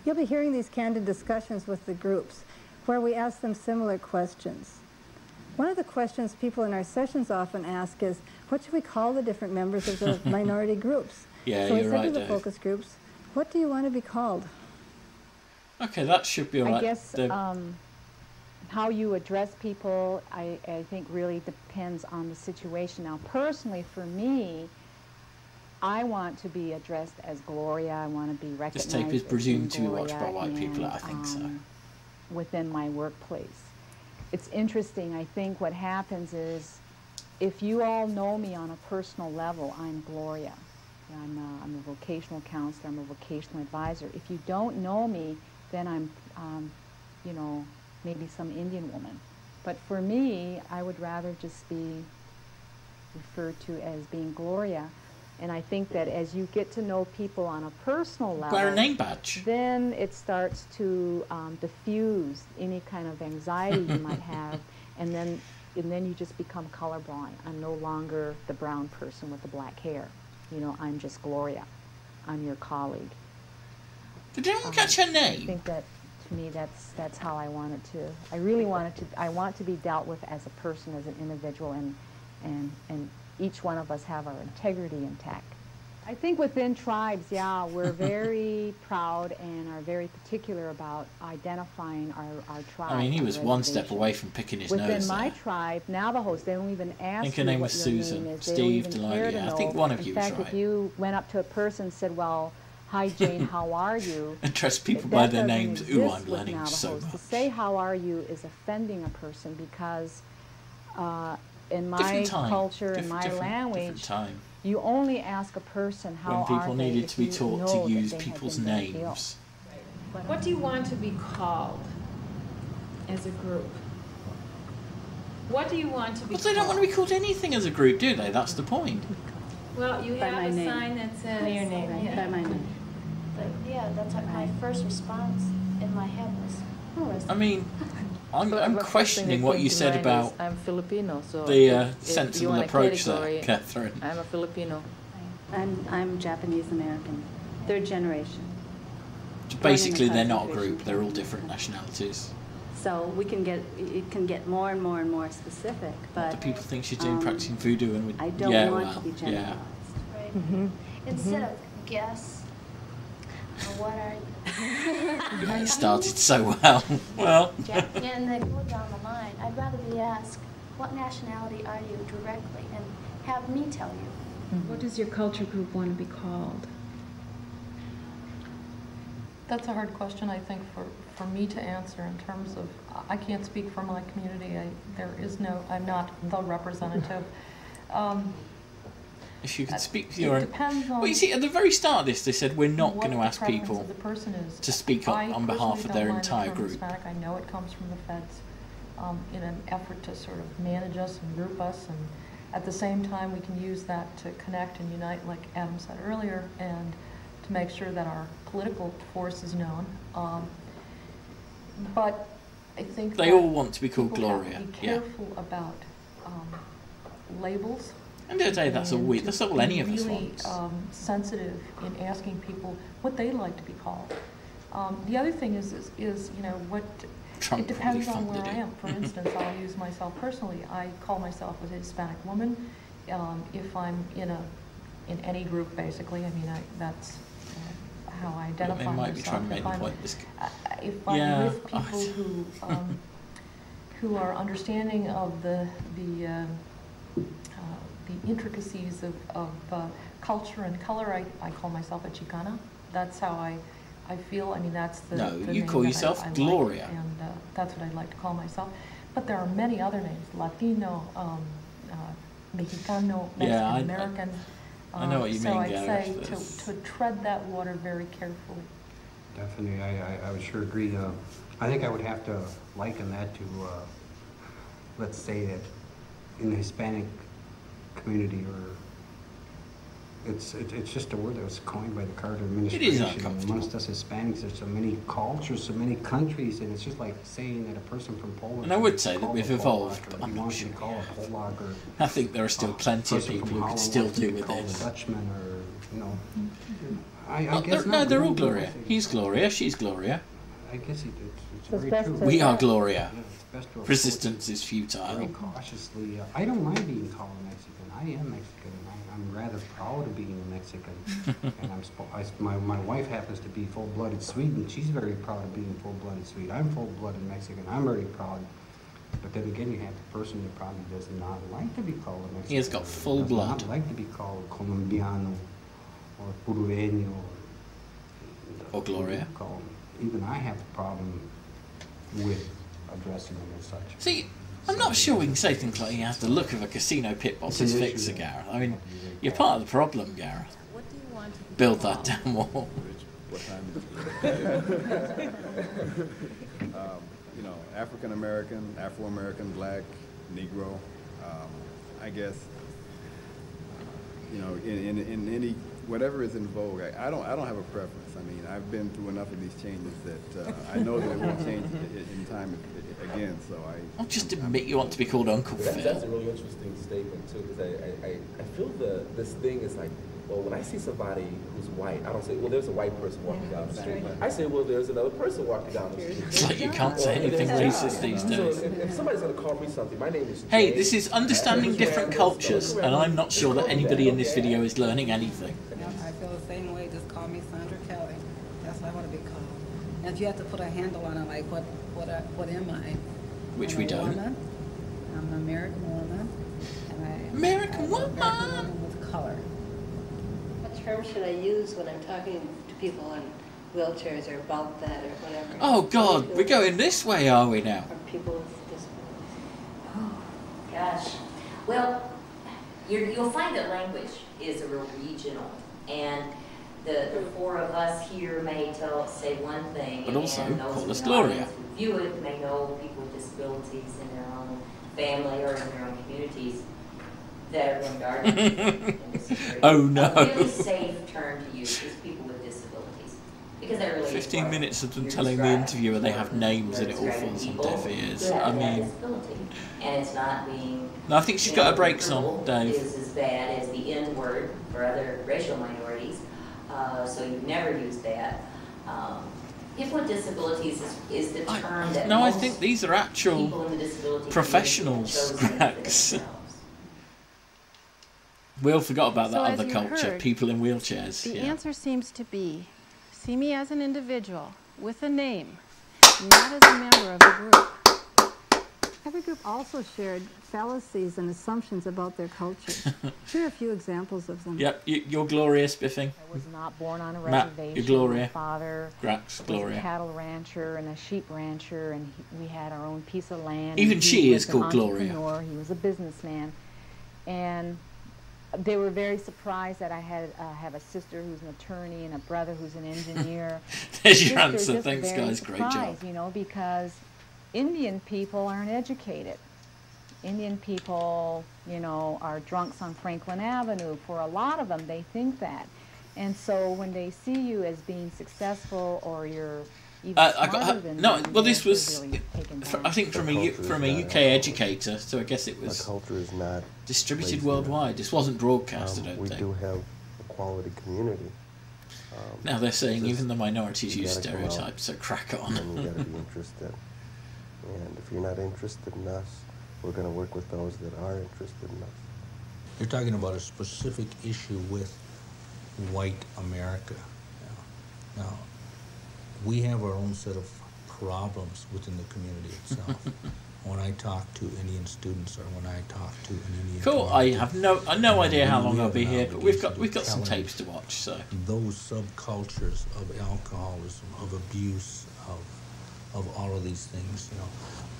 You'll be hearing these candid discussions with the groups, where we ask them similar questions. One of the questions people in our sessions often ask is, what should we call the different members of the minority groups? Yeah, so you're I said right, to the Dave. focus groups, what do you want to be called? Okay, that should be all right. I guess how you address people, I think really depends on the situation. Now, personally, for me, I want to be addressed as Gloria. I want to be recognized. This tape is presumed to be Gloria, watched by white people, I think so. Within my workplace. It's interesting. I think what happens is, if you all know me on a personal level, I'm Gloria. I'm a vocational counselor. I'm a vocational advisor. If you don't know me, then I'm, you know, maybe some Indian woman. But for me, I would rather just be referred to as being Gloria. And I think that as you get to know people on a personal level, wear a name badge. Then it starts to diffuse any kind of anxiety you might have, and then you just become colorblind. I'm no longer the brown person with the black hair. You know, I'm just Gloria. I'm your colleague. Did anyone catch her name? I think that, to me, that's how I want it to. I really want it to. I want to be dealt with as a person, as an individual, and each one of us have our integrity intact. I think within tribes, yeah, we're very proud and are very particular about identifying our tribe. I mean, he was one step away from picking his nose. Within my tribe, Navajos, they don't even ask I think her you name what was your Susan. name is. Steve, they don't even Delilah, care to yeah. I know. think one of you In was fact, right. if you went up to a person and said, well, hi Jane, how are you? Address people that by their doesn't names. exist Ooh, I'm with learning so Navajos. much. To say how are you is offending a person because in my Different time. culture, in my different language, time. you only ask a person how When people are they needed if to be you taught know to that use they have people's been very ill. names. What do you want to be called as a group? What do you want to be But they don't want to be called anything as a group, do they? That's the point. Well, you By have my a name. sign that says By your name, yeah. by my name. But yeah, that's what my first response in my head was, who is I mean, I'm But first thing questioning that what came you to said mind about is I'm Filipino, so the if sensible you want a approach category, there, Catherine. I'm a Filipino. I'm Japanese American, third generation. Basically, they're not a group. They're all different nationalities. So we can get, it can get more and more and more specific, but Do people think she's doing practicing voodoo? And I don't yeah, want well, to be yeah. generalized. right? Mm-hmm. Instead of guess, what are you? It started so well. Well. Yeah, and then go down the line. I'd rather be asked, what nationality are you directly, and have me tell you. What does your culture group want to be called? That's a hard question, I think, for me to answer in terms of, I can't speak for my community. I'm not the representative. If you could speak to your own... depends on Well, you see, at the very start of this, they said we're not what going to the ask preference people of the person is. to speak on behalf of I their personally don't entire mind the term group. Hispanic. I know it comes from the feds in an effort to sort of manage us and group us, and at the same time we can use that to connect and unite, like Adam said earlier, and to make sure that our political force is known. But I think They that all want to be called people Gloria, have to be yeah. careful about labels. End of the day, that's all and we. to That's all be any of us really, wants. Sensitive in asking people what they like to be called. The other thing is you know what. Trump it depends probably on where funded I it. am. For instance, I'll use myself personally. I call myself a Hispanic woman. If I'm in any group, basically, I mean that's how I identify They might myself. be trying to make the point. If I'm Yeah. with people who are understanding of the intricacies of culture and color, I call myself a Chicana. That's how I feel. I mean, that's the No, the you name call that yourself I like, Gloria. and that's what I'd like to call myself. But there are many other names: Latino, Mexicano, Mexican Yeah, American. I know what you so mean, I'd Gareth. say to tread that water very carefully. Definitely, I would sure agree. I think I would have to liken that to, let's say that in the Hispanic community, or it's just a word that was coined by the Carter administration. It is uncomfortable. Amongst us Hispanics, there's so many cultures, so many countries, and it's just like saying that a person from Poland. And I would say that called we've a evolved, Polak, or but I'm he not wants to sure. be called a Polak, or I think there are still plenty of person people from who could Holland still wants to do be with called this. a Dutchman, or you know. Oh, guess no, not. they're We all don't do Gloria. things. He's Gloria. She's Gloria. I guess it's It's very best true. to- We are Gloria. Yeah, it's best to approach Resistance it is futile. very cautiously. I don't mind being called Mexican. I am Mexican. I'm I'm rather proud of being a Mexican, and my wife happens to be full-blooded Swede, and she's very proud of being full-blooded Swede. I'm full-blooded Mexican. I'm very proud. But then again, you have the person that probably does not like to be called a Mexican. He has got full blood. Does not like to be called Colombiano or Purueño or Gloria. Even I have a problem with addressing them as such. See, I'm not sure we can say things like he has the look of a casino pit boss's fixer, Gareth. I mean, you're part of the problem, Gareth. What do you want to Build that damn wall. What time is it? You know, African American, Afro American, Black, Negro. I guess, you know, in any whatever is in vogue. I don't have a preference. I mean, I've been through enough of these changes that I know that it won't change in time again. So I'll just admit you want to be called Uncle Phil. That's a really interesting statement too, because I feel this thing is like, well, when I see somebody who's white, I don't say, well, there's a white person walking down the street. I say, well, there's another person walking down the street. It's like you can't say anything racist these days. So if somebody's going to call me something, my name is Hey, this is understanding different cultures, and I'm not sure that anybody in this video is learning anything. I feel the same way. Just call me Sandra Kelly. That's what I want to be called. And if you have to put a handle on it, like what am I? Which I'm we a don't. Woman. I'm an American woman. And American woman. With color. What term should I use when I'm talking to people in wheelchairs or about that or whatever? Oh God, we're going this way, are we now? Or people with disabilities. Oh, gosh. Well, you'll find that language is a real regional, and the four of us here may say one thing, But also, and those call us in the Gloria. audience who view it may know people with disabilities in their own family or in their own communities that are going to argue and disagree. Oh, no. A really safe term to use is people with disabilities, because that really 15 is minutes of them you're telling the describing. interviewer they have names and it all Describing falls on people deaf ears. who have I that mean, disability. And it's not being... no, I think she's got her brakes on, Dave. ...is as bad as the N word for other racial minorities, so you've never used that. People with disabilities is the term that No, I most think these are people actual in the disability professionals, community have chosen for Grax. themselves. We all forgot about that So as other you culture, heard, people in wheelchairs. The Yeah. answer seems to be, see me as an individual with a name, not as a member of a group. Every group also shared fallacies and assumptions about their cultures. Here are a few examples of them. Yep, you're Gloria Spiffing. I was not born on a Matt, reservation. you're Gloria. My father Grax, was Gloria. a cattle rancher and a sheep rancher, and we had our own piece of land. Even and she he is was an called Gloria. entrepreneur. He was a businessman, and they were very surprised that I have a sister who's an attorney and a brother who's an engineer. There's your They're answer. just Thanks, very guys. Great job. surprised, you know, because Indian people aren't educated. Indian people, you know, are drunks on Franklin Avenue. For a lot of them, they think that. And so when they see you as being successful or you're even smarter than no, them, well, this they're was, really taken back. I think, from a UK educator, so I guess it was culture is not distributed lazy. worldwide. This wasn't broadcast, I don't we think. do have a quality community. Now they're saying even the minorities you use gotta come out stereotypes, so crack on. And you got to be interested. And if you're not interested in us, we're going to work with those that are interested in us. You're talking about a specific issue with white America. Now, we have our own set of problems within the community itself. When I talk to Indian students or when I talk to an Indian Cool. I have no idea how long we I'll have be an here, but we've got obligation some to tapes to watch. So those subcultures of alcoholism, of abuse, of all of these things, you know,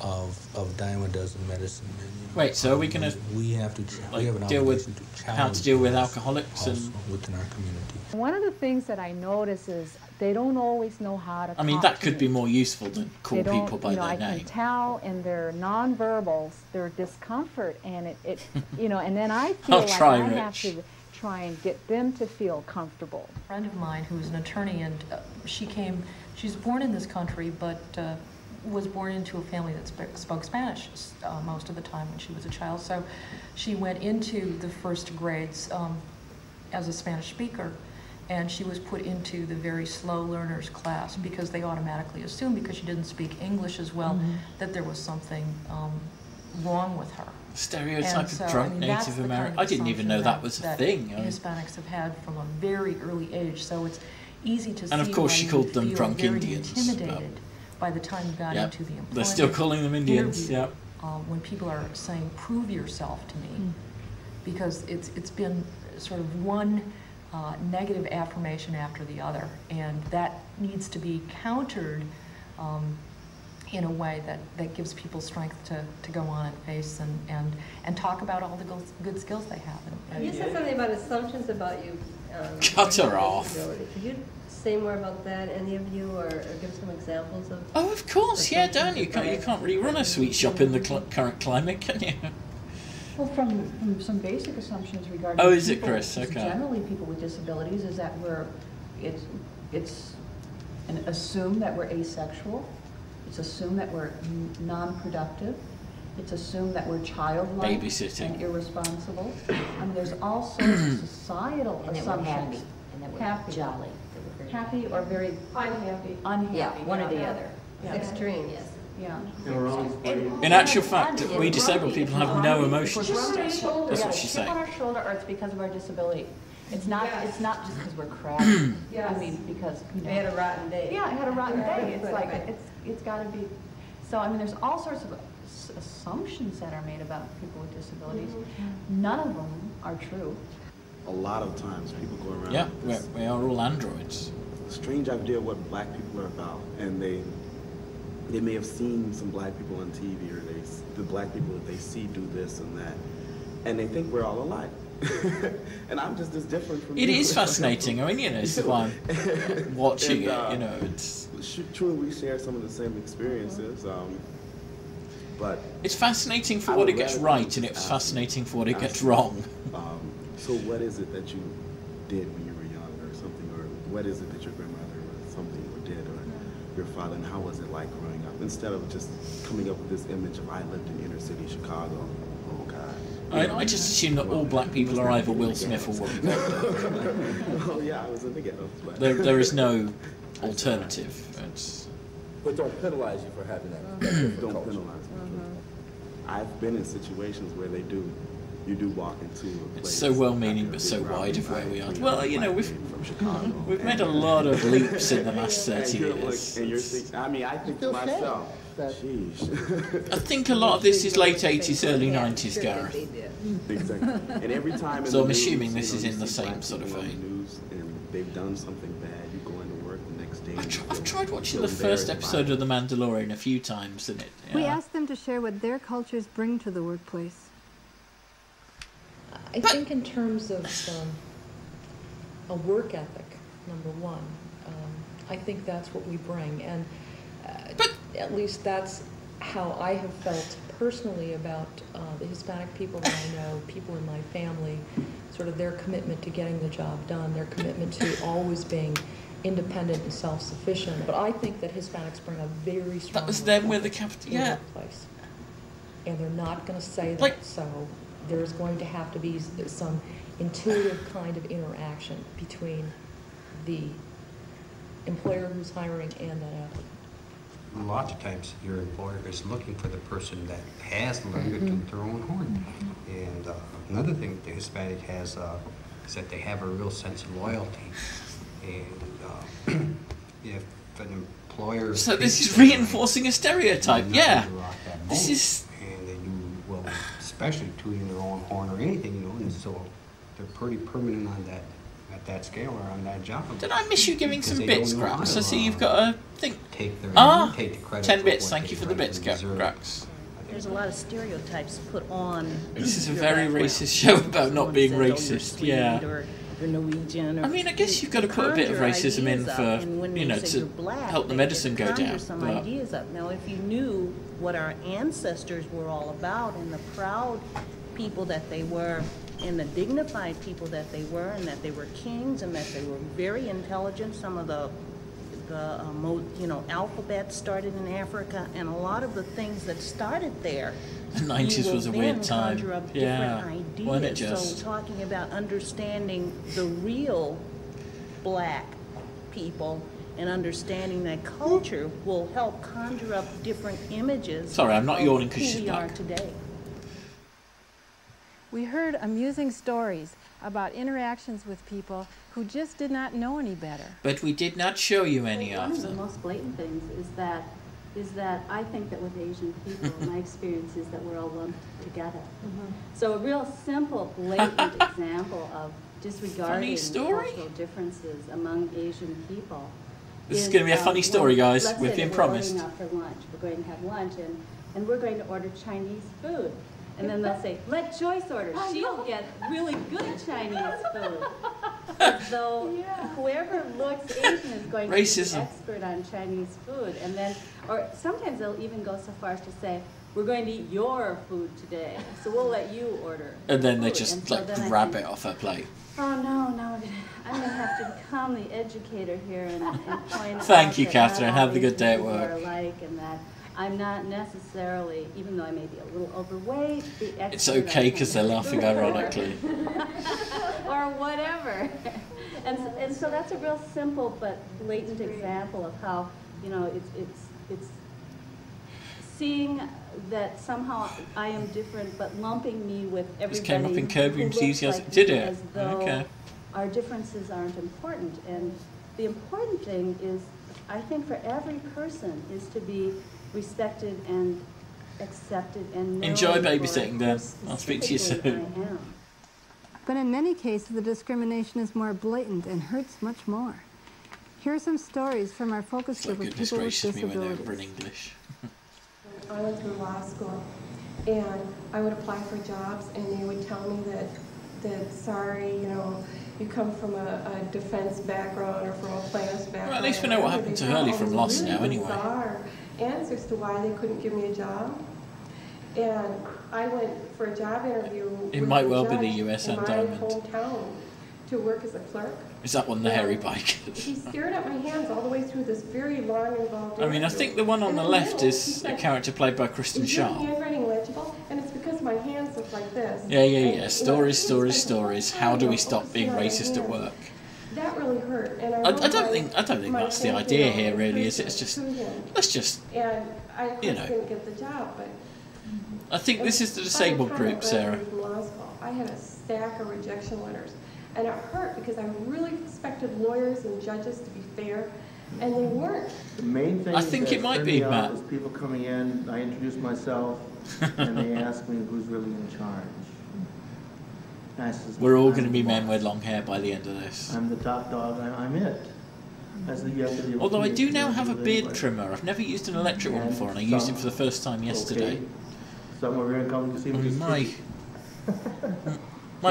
of dime a dozen medicine. And, you know, wait, so are we going to we have to we have an deal with obligation to how to challenge deal with those alcoholics also and within our community. One of the things that I notice is they don't always know how to I mean, talk that to could me. be more useful than call They don't, people by you know, their I can name. tell in their nonverbals their discomfort, and it you know, and then I feel I'll like try, I have Rich. to try and get them to feel comfortable. A friend of mine who's an attorney, and she's born in this country, but was born into a family that spoke Spanish most of the time when she was a child. So she went into the first grades as a Spanish speaker, and she was put into the very slow learners class because they automatically assumed, because she didn't speak English as well, that there was something wrong with her. Stereotype And so, of drunk I mean, that's Native the kind American. of I didn't even know that was a that thing. I mean, Hispanics have had from a very early age, so it's easy to see. And of course why she you called would them feel drunk very Indians. Intimidated by the time you got Yep. into the employment. They're still calling them Indians. interview, Yep. when people are saying, "Prove yourself to me," because it's been sort of one negative affirmation after the other, and that needs to be countered in a way that gives people strength to go on and face and talk about all the good skills they have. You said something about assumptions about you. Cut her off. Could you say more about that, any of you, or give some examples of? Oh, of course, yeah, Dan. You can't really run a sweet shop in the current climate, can you? Well, from some basic assumptions regarding Oh, is it, people, Chris? Okay. generally people with disabilities, is that assume that we're asexual. It's assumed that we're non-productive. It's assumed that we're childlike Babysitting. and irresponsible. I mean, there's all sorts of societal And that assumptions. we're happy, and that we're Happy. jolly. That we're very Happy or very Unhappy. unhappy. Yeah, one or the yeah. other. Yeah. Extremes. Yeah. In actual fact, we disabled people have no emotions. If we're grumpy, That's we what got a she's chip saying. on our shoulder, or it's because of our disability. It's not. Yes. It's not just because we're crabby. Yes. I mean, because you know. I had a rotten day. Yeah, I had a rotten day. It's like Right. it's got to be. So I mean, there's all sorts of assumptions that are made about people with disabilities. None of them are true. A lot of times people go around Yeah, with we are all androids. this strange idea of what black people are about, and they may have seen some black people on TV, or the black people that they see do this and that, and they think we're all alike. And I'm just as different from It you. is fascinating. I mean, you know, it's why I'm watching it. You know, it's truly we share some of the same experiences, but it's fascinating for I what would it gets rather right, them and it's ask- fascinating for what it ask gets them, wrong. So what is it that you did when you were young, or something, or what is it that your grandmother or something or did, or your father, and how was it like growing up? Instead of just coming up with this image of I lived in inner city Chicago. Oh God. I just assume that all black people are either Will Smith or Whoopi Goldberg. Oh yeah, I was in the ghetto. But There is no alternative. It's But don't penalize you for having that. Don't penalize me. I've been in situations where you do walk into a place. It's so well-meaning but so wide of where we are. Well, you know, we've made a lot of leaps in the last 30 years. And you're thinking, I mean, I think to myself, sheesh. I think a lot of this is late 80s, early 90s, Gareth. Exactly. And every time in So the I'm news, assuming this is you in the see same black sort of people on vein. the news and they've done something bad, you go into work the next day. I've tried watching the first episode of The Mandalorian a few times, and We asked them to share what their cultures bring to the workplace. I think in terms of a work ethic, number one, I think that's what we bring, and at least that's how I have felt personally about the Hispanic people that I know, people in my family, sort of their commitment to getting the job done, their commitment to always being independent and self-sufficient. But I think that Hispanics bring a very strong That was them with the capital, in the yeah. workplace. And they're not going to say that, Like- so there's going to have to be some intuitive kind of interaction between the employer who's hiring and that applicant. A lot of times your employer is looking for the person that has learned to toot their own horn. And another thing the Hispanic has is that they have a real sense of loyalty. And if an employer... So this treats is them reinforcing a stereotype, right, yeah. nothing to rock that This boat. is... And they do, well, especially tooting their own horn or anything, you know, and so they're pretty permanent on that, at that scale or on that job. Did I miss you giving Because some they bits, don't know how Grax? to, I see you've got a thing. take the credit 10 for bits, what thank they you for the bits, rightly deserve. Grax. There's a lot of stereotypes put on. This is a your very background. racist show about not Someone being says, "Oh, you're racist, Swede," yeah. Or you're Norwegian. Or I mean, I guess you've got to put a bit of conjure racism in ideas up, for, and when you they know, say to you're black, help the they medicine go conjure down. some But ideas up. Now, if you knew what our ancestors were all about and the proud people that they were and the dignified people that they were, and that they were kings and that they were very intelligent, some of the alphabet started in Africa, and a lot of the things that started there. the 90s was a weird time. Conjure up Yeah, different ideas. wasn't it just? So talking about understanding the real black people and understanding that culture will help conjure up different images. Sorry, I'm not of yawning 'cause who she's we are black. today. We heard amusing stories about interactions with people who just did not know any better. But we did not show you any One of of the them. most blatant things is that I think that with Asian people, my experience is that we're all lumped together. So a real simple, blatant example of disregarding cultural differences among Asian people. This is going to be a funny story, guys. Let's We've say been that promised. We're going out for lunch. We're going to have lunch, and we're going to order Chinese food. And then they'll say, let Joyce order. She'll get really good Chinese food. As though whoever looks Asian is going to be an expert on Chinese food. And then, or sometimes they'll even go so far as to say, we're going to eat your food today, so we'll let you order. And then they food." just And so like then I grab think, it off her plate. oh no, I'm going to have to become the educator here and point Thank out you, that Catherine. not Have all the good day at Asian people work. are alike, and that I'm not necessarily, even though I may be a little overweight, the expert It's okay on because they're laughing ironically. or whatever. And so that's a real simple but blatant example of how, you know, it's seeing that somehow I am different, but lumping me with everybody This came up in Curb Your who looks Enthusiasm. like Did me, it? as though Okay. our differences aren't important. And the important thing is, I think for every person, is to be respected and accepted and known Enjoy for babysitting, who then. I'll speak to you specifically soon. I am. But in many cases, the discrimination is more blatant and hurts much more. Here are some stories from our focus group of Goodness people with gracious me when they disabilities. were in English. I went through law school, and I would apply for jobs, and they would tell me that sorry, you know, you come from a defense background or from a plaintiff's background. Well, at least we know what happened to Hurley from Lost now, anyway. Bizarre answers to why they couldn't give me a job, and I went for a job interview. It with might the well be the judge US in my endowment. hometown to work as a clerk. Is that one the hairy And bikers? He stared at my hands all the way through this very long, involved I mean, I interview. think the one on And the in left middle, he is a said, character played by Kristen "Is your Sharp. handwriting legible?" And it's because my hands look like this. Yeah. And, Stories, you know, stories, stories. How do we stop being focusing on my racist at hands. work? That really hurt. And I don't think that's the idea here, really. Is it's just let's just And I you know. didn't get the job, but I think this is the disabled group, Sarah. By the time I graduated from law school, I had a stack of rejection letters, and it hurt because I really expected lawyers and judges to be fair, and they weren't. The main thing I think that it might turned be, me off Matt. was people coming in, I introduced myself, and they asked me who's really in charge. And I says, We're all going to "I'm be the men boss. with long hair by the end of this. I'm the top dog, I'm it. I said, "You have to be able Although to I do make now it have a anyway." beard trimmer. I've never used an electric one before, and I used it for the first time yesterday. Okay. Some are very comfortable to see me just My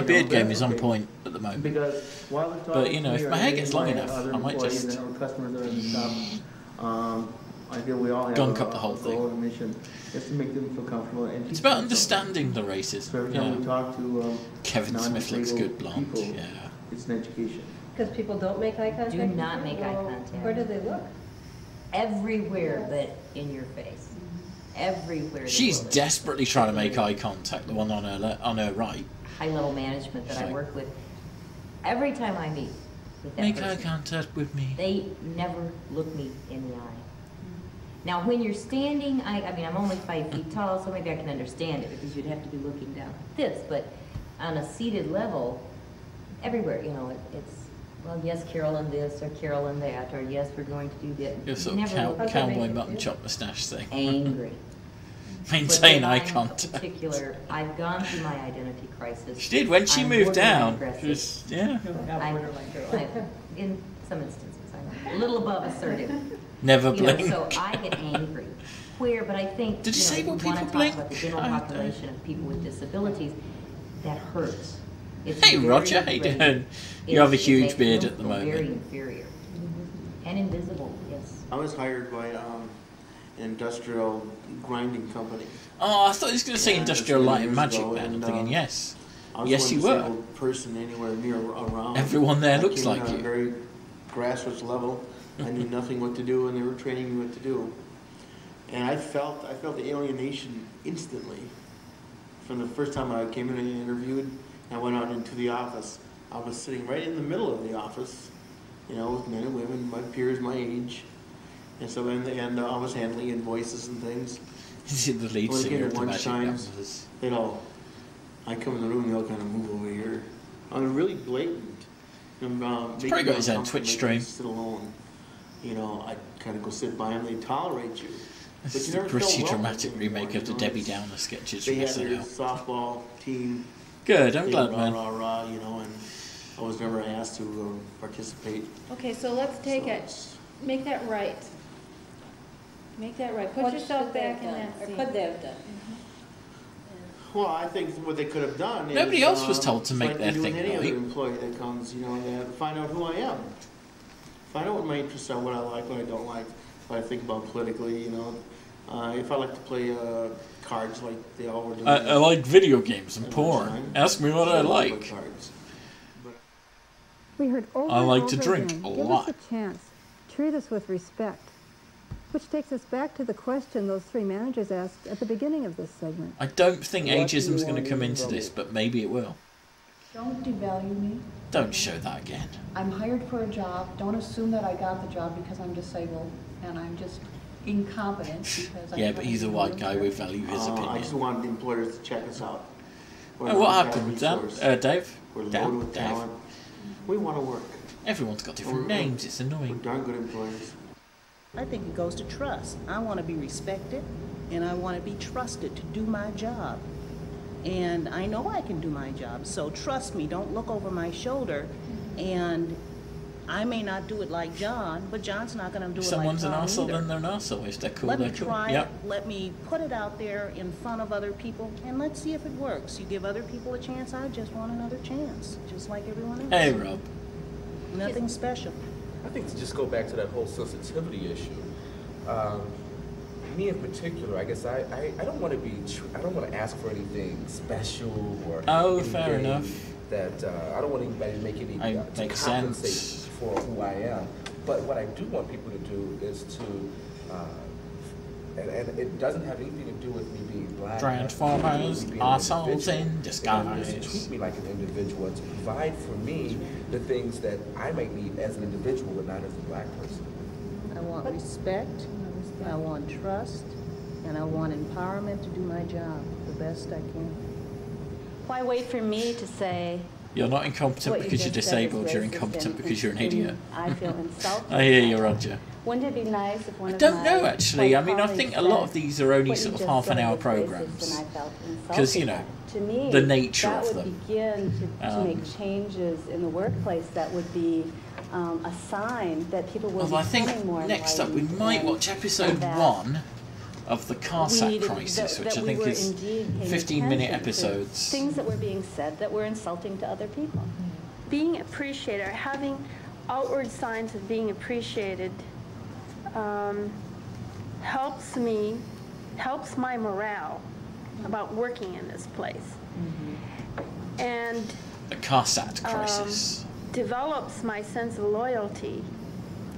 You know, beard game that's is on okay. point at the moment. Because while they're But talking you know, to if me, my or hair any gets of long my enough, other I might employees just and our customers that are in the shop, I feel we all have gunk a, up the whole a thing. goal and mission is to make them feel comfortable. And It's teach about them understanding the races. something. So every time we Yeah. talk to Kevin Smith looks non-disabled good blonde. people, Yeah. it's an education. Because people don't make eye contact? Do with not you? make eye Well, contact. Where do they look? Everywhere but in your face. Everywhere. they She's will. desperately trying to make eye contact. The one on her right. High-level management that I Like- work with. Every time I meet with that Make eye person, contact with me. they never look me in the eye. Now, when you're standing, I mean, I'm only 5 feet tall, so maybe I can understand it because you'd have to be looking down like this. But on a seated level, everywhere, you know, it's, well, yes, Carolyn this or Carolyn that, or yes, we're going to do that. Your sort You of never look cowboy mutton chop moustache thing. angry. Maintain But eye when I'm contact. Particular, I've gone through my identity crisis. She did when she I'm moved borderline down. aggressive. She was, yeah. In some instances, I'm a little above assertive. Never You know, blink. so I get angry. Queer, but I think Did you know, disabled if we want people to blink? talk about the general I don't know. population of people with disabilities, that hurts. It's Hey, very Roger, how you aggressive. doing? You have a It huge makes beard them at the feel Very moment. inferior and invisible. Yes. I was hired by an industrial grinding company. Oh, I thought he was going to say And Industrial this Light was and years Magic ago, Man. I'm and, thinking, yes. I was Yes, one you were. disabled person anywhere near around. Everyone there I looks came in like on you. a very grassroots level. I knew nothing what to do, and they were training me what to do. And I felt the alienation instantly. From the first time I came in and interviewed, I went out into the office. I was sitting right in the middle of the office, you know, with men and women, my peers, my age. And so in the end, I was handling invoices and things. He's the lead singer of the Magic Numbers. They'd all, I come in the room, they'll kind of move over here. I'm really blatant. He's probably got his own Twitch stream. Sit alone. You know, I kind of go sit by them, they tolerate you. This But is you the never feel gritty, welcome dramatic anymore, remake of the you know? Debbie Downer sketches They from had their SNL. softball team. Good, I'm They glad, rah, man. Rah, rah, you know, and I was never asked to participate. Okay, so let's take it, make that right. Make that right. Put What yourself should they back have in done, that or scene. could they have done? Well, I think what they could have done is... Nobody else was told to it's make like their they do with thing any right. other employee that comes, you know, they have to find out who I am. Find out what my interests are, what I like, what I don't like, what I think about politically, you know. If I like to play cards like they all were doing. I like video games and porn. Ask me what I like. We heard over I and like over to drink again, a give lot. us a chance. Treat us with respect. Which takes us back to the question those three managers asked at the beginning of this segment. I don't think What do ageism's you going to want come in into trouble? this, but maybe it will. Don't devalue me. Don't show that again. I'm hired for a job. Don't assume that I got the job because I'm disabled and I'm just incompetent because Yeah, but he's a white guy. We value his I opinion. just wanted the employers to check us out. We're Oh, what not happened, that Dan? resource. Dave? We're Dan? loaded with Dave. talent. We want to work. Everyone's got different names. It's annoying. We're darn good employers. I think it goes to trust. I want to be respected, and I want to be trusted to do my job. And I know I can do my job, so trust me, don't look over my shoulder. And I may not do it like John, but John's not going to do If it someone's like an Tom arsehole, either. then they're an arsehole. If they're cool, Let me they're cool. try Yep. it, let me put it out there in front of other people, and let's see if it works. You give other people a chance, I just want another chance, just like everyone else. Hey, Rob. Nothing special. I think to just go back to that whole sensitivity issue, me in particular, I guess I don't want to be, I don't want to ask for anything special or Oh, fair anything enough. that I don't want anybody to make any to makes compensate sense. for who I am. But what I do want people to do is to, and it doesn't have anything to do with me being black. Transformers, assholes in Just disguise. treat me like an individual and to provide for me the things that I might need as an individual, but not as a black person. I want respect, I want trust, and I want empowerment to do my job the best I can. Why wait for me to say? You're not incompetent what you because you're just said is disabled. You're racist incompetent and- because you're an and idiot. I feel insulted. I hear you, Roger. Wouldn't it be nice if one I of don't my know, actually. I white mean, I think a lot of colleagues these are only what sort you of just half an said hour was racist programs. and I felt Because, you insulted. know, To me, the nature that of would them. begin to make changes in the workplace that would be a sign that people will Well, I becoming think more next up we enlightened might and- watch episode and that 1 of the car we sack needed- crisis, that- which that I we think were is indeed paying 15-minute attention to episodes. Things that were being said that were insulting to other people. Being appreciated, or having outward signs of being appreciated, helps my morale about working in this place. And The car sack crisis. develops my sense of loyalty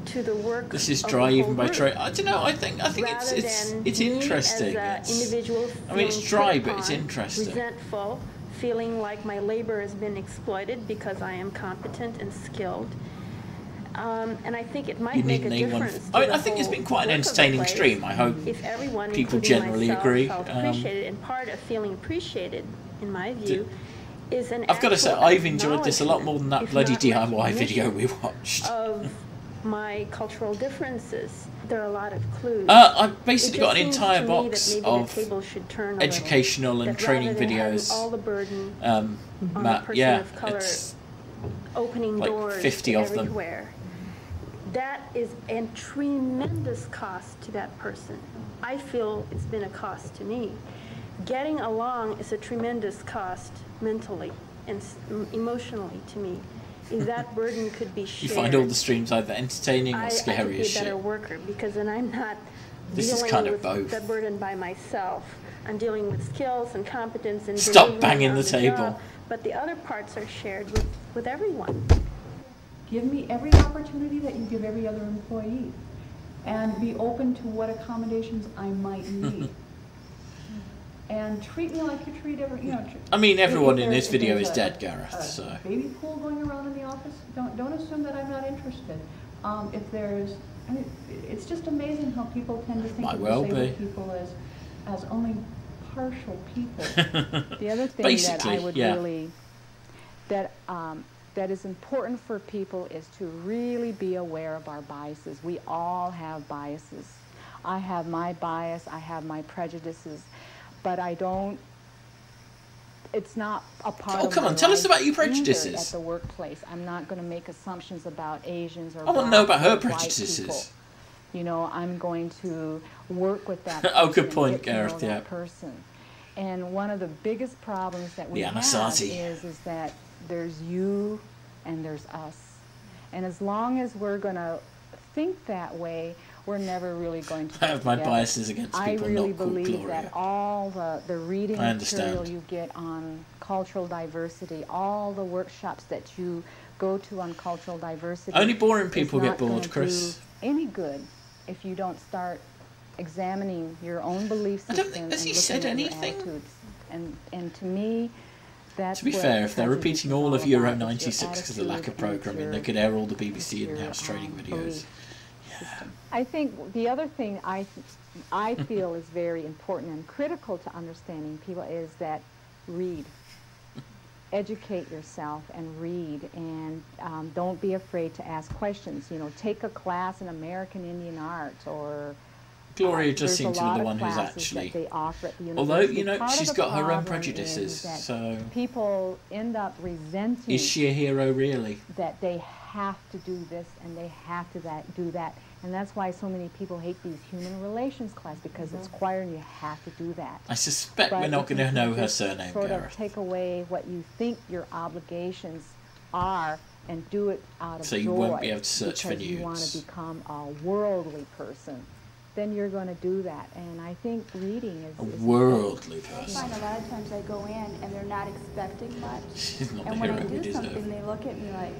to the work This is of dry the even whole by group, trade. I don't know. I think rather it's than it's me interesting. as a It's- individual I mean, it's feeling dry, picked but it's on, interesting. resentful, feeling like my labor has been exploited because I am competent and skilled. And I think it might You make need a an A1. difference. To I mean, the I think it's whole been quite an work of the entertaining place stream. I hope if everyone, people including generally myself, agree. felt appreciated. And part of feeling appreciated, in my view, is an I've got to say, actual I've enjoyed this a lot more than that if bloody not DIY video recognition we watched. of my cultural differences. There are a lot of clues. I've basically It got an just seems entire to me that box maybe the of table should turn a little, educational and that training rather than having videos. all the burden on a Matt, person yeah, of color it's opening like doors 50 to of them. everywhere. That is a tremendous cost to that person. I feel it's been a cost to me. Getting along is a tremendous cost mentally and emotionally to me. If that burden could be you shared, find all the streams either entertaining or I scary could as be a better shit. worker because then I'm not This is dealing kind of with both. the burden by myself. I'm dealing with skills and competence and Stop delivery banging on the table. job, but the other parts are shared with everyone. Give me every opportunity that you give every other employee, and be open to what accommodations I might need. and treat me like you treat every, you know. I mean, everyone in there's- this video there's is dead, Gareth, a so. baby pool going around in the office, don't assume that I'm not interested. If there's, I mean, it's just amazing how people tend to think Might of well disabled be. people as only partial people. The other thing that I would really, that is important for people is to really be aware of our biases. We all have biases. I have my bias, I have my prejudices, but I don't, it's not a part of Oh, come my on, tell us life about your either prejudices. at the workplace. I'm not going to make assumptions about Asians or I want to know about her blacks or white prejudices. people. You know, I'm going to work with that person. Oh, good point, get to know Gareth, yeah. that person. And one of the biggest problems that we The have Anasati. is that there's you and there's us. And as long as we're going to think that way, we're never really going to I have get my together. biases against people I really not called believe Gloria. that all the reading I material understand. you get on cultural diversity, all the workshops that you go to on cultural diversity, Only boring is people get not gonna bored, Chris. do any good if you don't start examining your own belief I system don't think, and has he looking said at your anything? attitudes. And to me, that's To be what fair, if they're prejudice repeating is all of about. Euro It's your 96 because of lack of attitude and it's programming, they your- could air all the BBC your, in-house training videos. belief system. I think the other thing I feel is very important and critical to understanding people is that read. Educate yourself and read, and don't be afraid to ask questions. You know, take a class in American Indian art, or Gloria just there's seems a to be lot the of one who's classes actually. that they offer at the Although, university. you know, Part of she's the got her own problem prejudices, is that so. people end up resenting. Is she a hero, really? That they have to do this and they have to do that. And that's why so many people hate these human relations class, because it's required and you have to do that. I suspect But we're not if going to you know can her just surname, sort Gareth. of take away what you think your obligations are and do it out of So you joy, won't be able to search for because you want news. to become a worldly person, then you're going to do that. And I think reading is A is worldly important. person. I find a lot of times I go in and they're not expecting much. She's not the And when hero I we do deserve. something, they look at me like,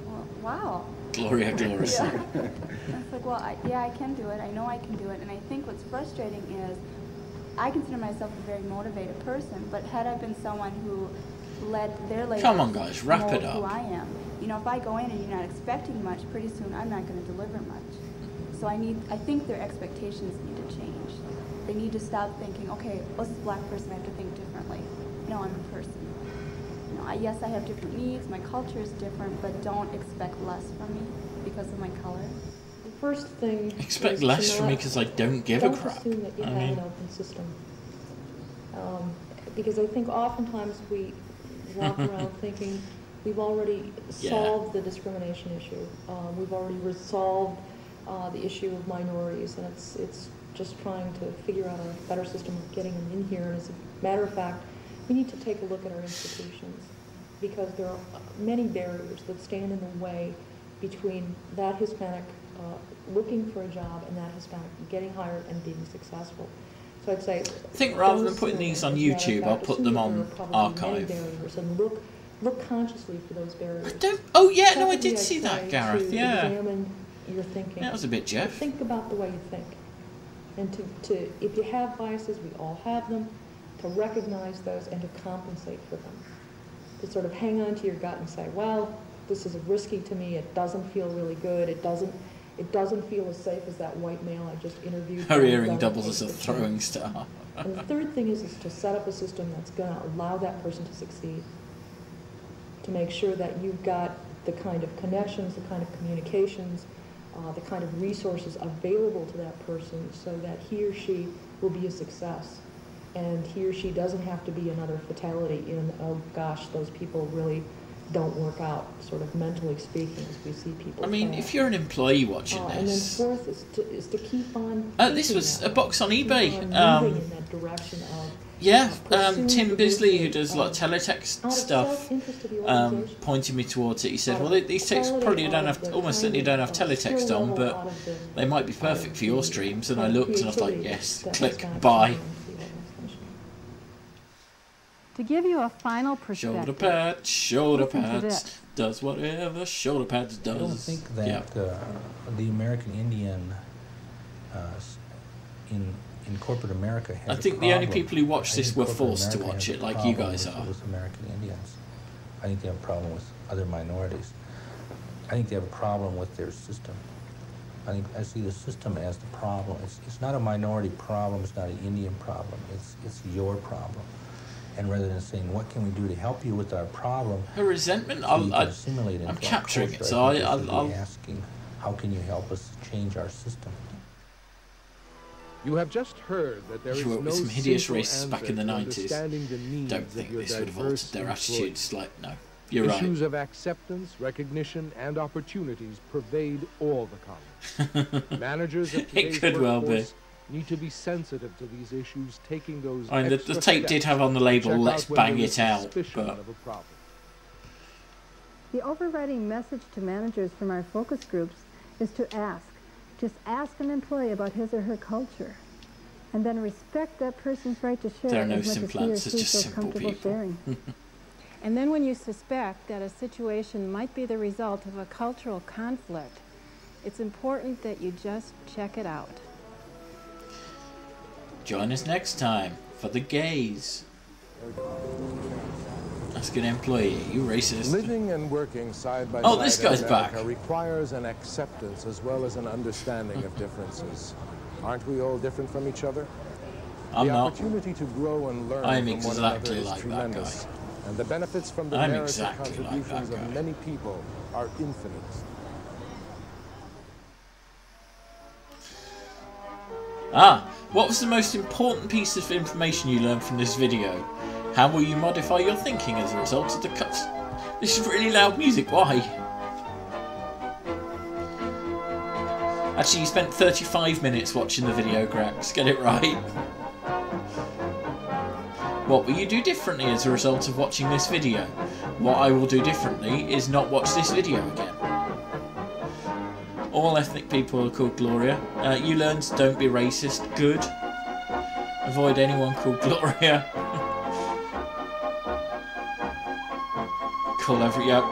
well, wow. Gloria Glorious. Yeah. And it's like, well, yeah, I can do it. I know I can do it. And I think what's frustrating is I consider myself a very motivated person, but had I been someone who let their labels Come on, guys, wrap mold it who up. I am, you know, if I go in and you're not expecting much, pretty soon I'm not going to deliver much. So I think their expectations need to change. They need to stop thinking, okay, well, this is a black person, I have to think differently. No, I'm a person. You know, yes, I have different needs, my culture is different, but don't expect less from me because of my color. The first thing Expect is less to from me not- because I don't give a don't crap. assume that you I have mean, an open system. Because I think oftentimes we walk around thinking we've already Yeah. solved the discrimination issue. We've already resolved the issue of minorities, and it's just trying to figure out a better system of getting them in here. And as a matter of fact, we need to take a look at our institutions, because there are many barriers that stand in the way between that Hispanic looking for a job and that Hispanic getting hired and being successful. So I'd say, I think rather than don't putting assume these it. on As a matter of YouTube, fact, I'll put assume them that on there are probably many archive. barriers, and look consciously for those barriers. Oh yeah, no, I Secondly, did I'd see that, say Gareth. to Yeah. examine your thinking. That was a bit Jeff. Think about the way you think, and to if you have biases, we all have them, to recognize those and to compensate for them. To sort of hang on to your gut and say, well, this is risky to me. It doesn't feel really good. It doesn't feel as safe as that white male I just interviewed. Her earring Doesn't doubles take as a the throwing chance. star. And the third thing is to set up a system that's going to allow that person to succeed. To make sure that you've got the kind of connections, the kind of communications, the kind of resources available to that person so that he or she will be a success. And he or she doesn't have to be another fatality in, oh gosh, those people really don't work out, sort of mentally speaking, as we see people. I mean, fail. if you're an employee watching And then this, fourth is to keep on. this thinking was that a box on way. Keep eBay. on moving in that direction of Yeah, pursuing Tim the Bisley, who movement, does like teletext out of stuff, self-interest of the organization. pointed me towards it. He said, Out "Well, of these texts quality, probably out don't of have, the almost kind certainly of, don't have teletext skill on, level, but out of the- they might be perfect for your streams." And I looked and I was like, creativity "Yes, that click, has got buy." to be in the organization. To give you a final Shoulder perspective. pads, shoulder listen to pads, this. does whatever shoulder pads does. I don't think that Yeah. the American Indian in in corporate America has I think a the only problem. people who watched I this think were corporate forced to America watch has it, a like you problem guys with, are. with American Indians. I think they have a problem with other minorities. I think they have a problem with their system. I see the system as the problem. It's not a minority problem. It's not an Indian problem. It's your problem. And rather than saying, what can we do to help you with our problem? Her resentment, so you can assimilate into I'm our capturing culture, it, so I think they should I'll be asking, how can you help us change our system? You have just heard that there is Sure, it was no some hideous simple racists back answer in the to 90s. understanding the needs Don't of think your this would have altered diverse their employees. attitudes. Like, no, you're right. Issues of acceptance, recognition, and opportunities pervade all the colleges. Managers of today's It could well be. workforce need to be sensitive to these issues, taking those I mean, extra the tape did steps have on the to label, check let's out when bang there is it out, suspicion but of a problem. The overriding message to managers from our focus groups is to ask. Just ask an employee about his or her culture, and then respect that person's right to share there are it no as much simple as he or answers, she just feels simple comfortable people. sharing. And then when you suspect that a situation might be the result of a cultural conflict, it's important that you just check it out. Join us next time for the gays. Ask an employee, you racist. Living and working side by Oh, side this in guy's America back. requires an acceptance as well as an understanding of differences. Aren't we all different from each other? I'm the not. opportunity to grow and learn I'm from one exactly another is like that tremendous. guy. And the benefits from the I'm merited exactly like contributions that guy. of many people are infinite. What was the most important piece of information you learned from this video? How will you modify your thinking as a result of the cuts? This is really loud music, why? Actually, you spent 35 minutes watching the video, Grax. Get it right. What will you do differently as a result of watching this video? What I will do differently is not watch this video again. All ethnic people are called Gloria. You learned don't be racist. Good. Avoid anyone called Gloria. Call every... Yep.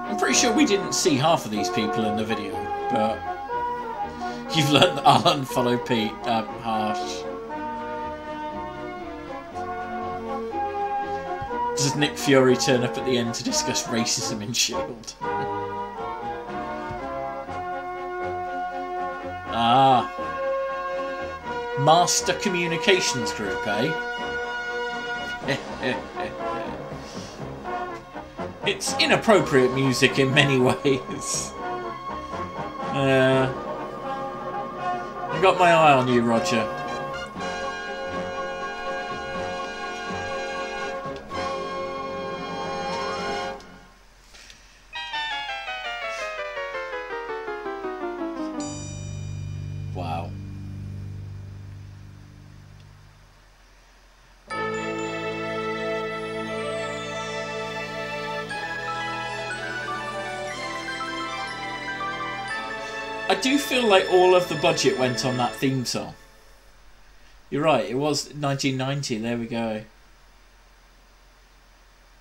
I'm pretty sure we didn't see half of these people in the video, but... You've learned that I'll unfollow Pete. Harsh. Does Nick Fury turn up at the end to discuss racism in S.H.I.E.L.D.? Master Communications Group, eh? It's inappropriate music in many ways. I've got my eye on you, Roger. Wow. I do feel like all of the budget went on that theme song. You're right, it was 1990, there we go.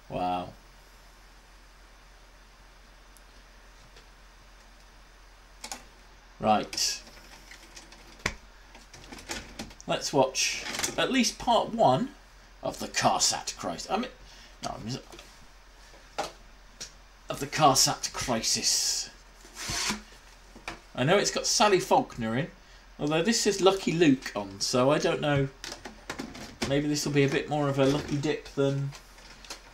Wow. Right. Let's watch at least part 1 of the CARSAT crisis. I mean, no, of the CARSAT crisis. I know it's got Sally Faulkner in, although this says Lucky Luke on, so I don't know. Maybe this will be a bit more of a lucky dip than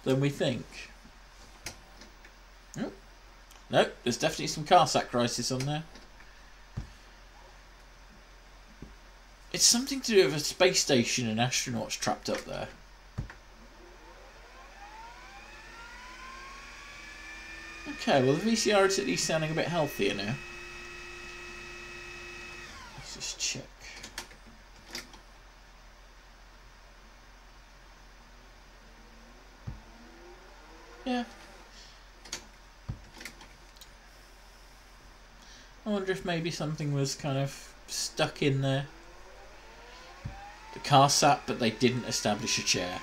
we think. Oh. No, there's definitely some CARSAT crisis on there. It's something to do with a space station and astronauts trapped up there. Okay, well the VCR is at least sounding a bit healthier now. Let's just check. Yeah. I wonder if maybe something was kind of stuck in there. The car sat, but they didn't establish a chair.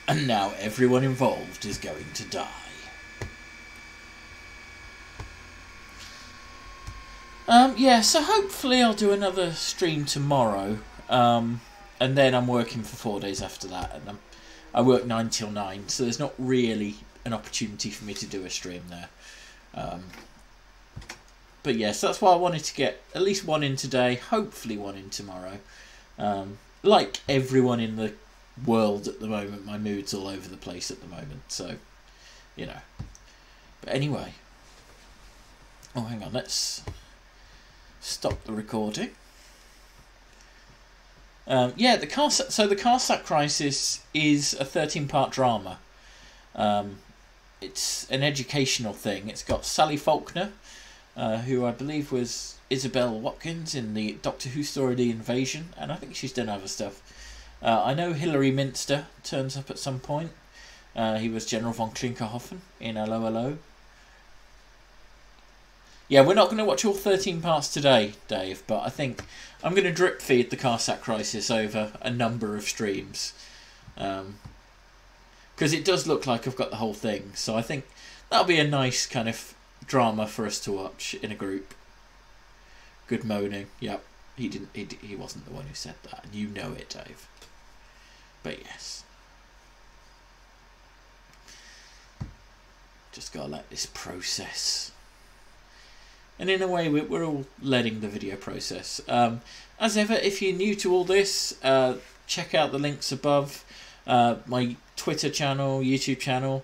And now everyone involved is going to die. Yeah, so hopefully I'll do another stream tomorrow, and then I'm working for 4 days after that, and I work 9 till 9, so there's not really an opportunity for me to do a stream there. But yes, that's why I wanted to get at least one in today, hopefully one in tomorrow. Like everyone in the world at the moment, my mood's all over the place at the moment, so, you know. But anyway. Oh, hang on, let's stop the recording. Yeah, the Carsack Crisis is a 13-part drama. It's an educational thing. It's got Sally Faulkner, who I believe was Isabel Watkins in the Doctor Who story The Invasion, and I think she's done other stuff. I know Hilary Minster turns up at some point. He was General von Klinkerhoffen in Hello Hello. Yeah, we're not going to watch all 13 parts today, Dave, but I think I'm going to drip feed the Carsack Crisis over a number of streams. Because it does look like I've got the whole thing, so I think that'll be a nice kind of drama for us to watch in a group. Good moaning. Yep, he wasn't the one who said that, and you know it, Dave. But yes. Just gotta let this process. And in a way, we're all letting the video process. As ever, if you're new to all this, check out the links above. My Twitter channel, YouTube channel,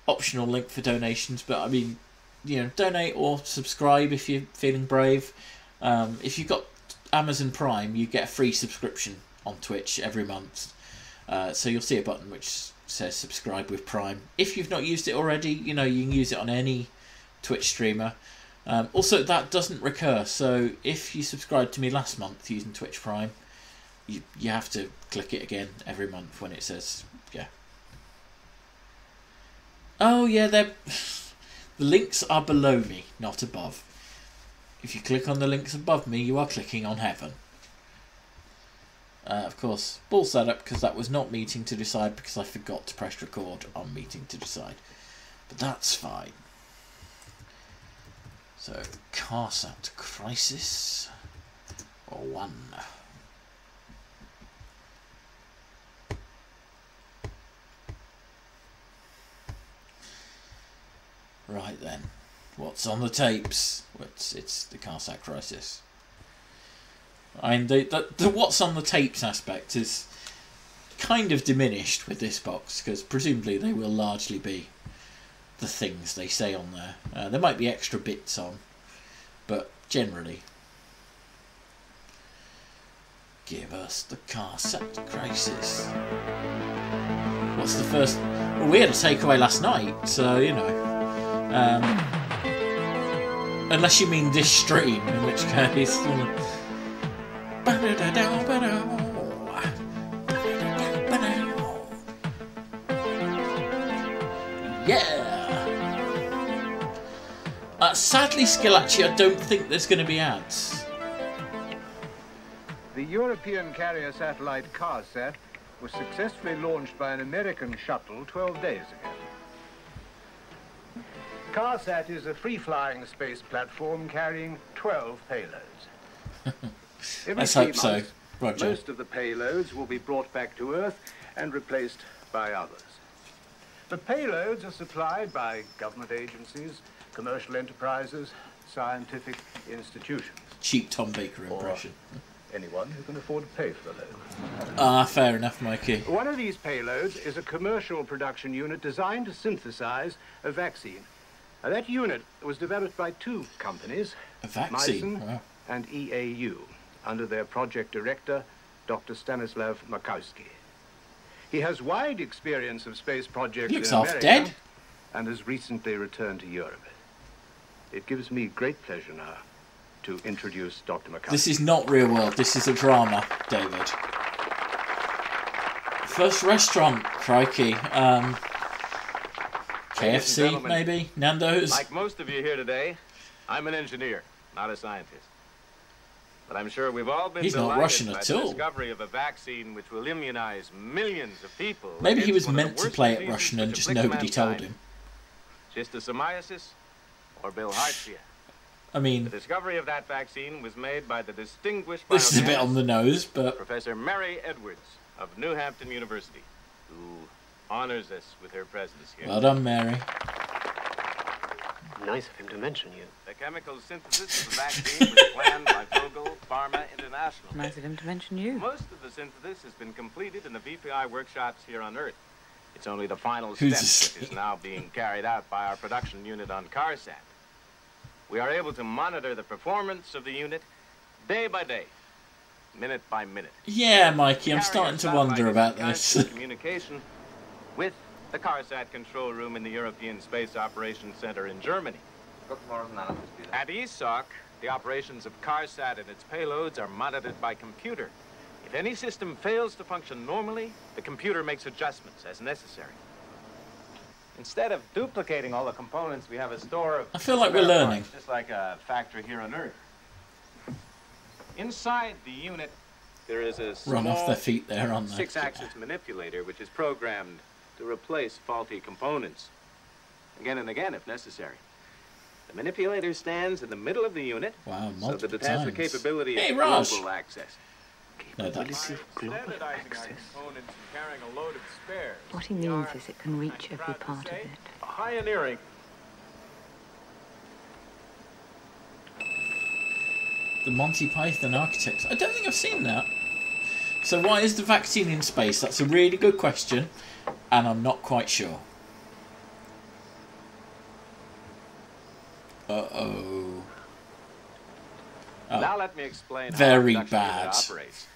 optional link for donations. But I mean, you know, donate or subscribe if you're feeling brave. If you've got Amazon Prime, you get a free subscription on Twitch every month. So you'll see a button which says subscribe with Prime. If you've not used it already, you know, you can use it on any Twitch streamer. Also, that doesn't recur, so if you subscribed to me last month using Twitch Prime, you have to click it again every month when it says, yeah. Oh yeah, the links are below me, not above. If you click on the links above me, you are clicking on heaven. Of course, balls that up because that was not Meeting to Decide because I forgot to press record on Meeting to Decide. But that's fine. So, Carsack Crisis, or 1. Right then, what's on the tapes? It's the Carsack Crisis. I mean, the what's on the tapes aspect is kind of diminished with this box, because presumably they will largely be the things they say on there. There might be extra bits on, but generally, give us the Carsack Crisis. What's the first? Well, we had a takeaway last night, so you know. Unless you mean this stream, in which case. Yeah. Sadly, Skillaci, I don't think there's going to be ads. The European carrier satellite CARSAT was successfully launched by an American shuttle 12 days ago. CARSAT is a free-flying space platform carrying 12 payloads. Let's hope so, Roger. Most of the payloads will be brought back to Earth and replaced by others. The payloads are supplied by government agencies, commercial enterprises, scientific institutions. Cheap Tom Baker impression. Or anyone who can afford to pay for the load. Ah, fair enough, Mikey. One of these payloads is a commercial production unit designed to synthesize a vaccine. That unit was developed by 2 companies, a vaccine? Meissen and EAU, under their project director, Dr. Stanislav Makowski. He has wide experience of space projects in America dead. And has recently returned to Europe. It gives me great pleasure now to introduce Dr. Makowski. This is not real world, this is a drama, David. First restaurant, crikey. KFC, maybe? Nando's? Like most of you here today, I'm an engineer, not a scientist. But I'm sure we've all been delighted by the discovery of a vaccine which will immunize millions of people. Maybe he was meant to play it Russian and just nobody told him. Schistosomiasis or bilharzia. I mean, the discovery of that vaccine was made by the distinguished this is a bit on the nose, but Professor Mary Edwards of New Hampton University, who honors us with her presence here. Well done, Mary. Nice of him to mention you. The chemical synthesis of the vaccine was planned by Vogel Pharma International. Nice of him to mention you. Most of the synthesis has been completed in the VPI workshops here on Earth. It's only the final Who's step that is now being carried out by our production unit on CARSAT. We are able to monitor the performance of the unit day by day, minute by minute. Yeah, Mikey, I'm starting to wonder about this. Communication with the CARSAT control room in the European Space Operations Center in Germany. At ESOC, the operations of CARSAT and its payloads are monitored by computer. If any system fails to function normally, the computer makes adjustments as necessary. Instead of duplicating all the components, we have a store of... I feel like we're learning. Parts, just like a factory here on Earth. Inside the unit, there is a small Run off their feet there, aren't they? 6-axis manipulator, which is programmed to replace faulty components, again and again if necessary. The manipulator stands in the middle of the unit, wow, so that it has the capability of global access. No, that's... Global access. What he means is it can reach every part of it. Pioneering. The Monty Python Architects. I don't think I've seen that. So why is the vaccine in space? That's a really good question, and I'm not quite sure. Uh-oh. Oh. Now let me explain Very how our production unit bad. operates.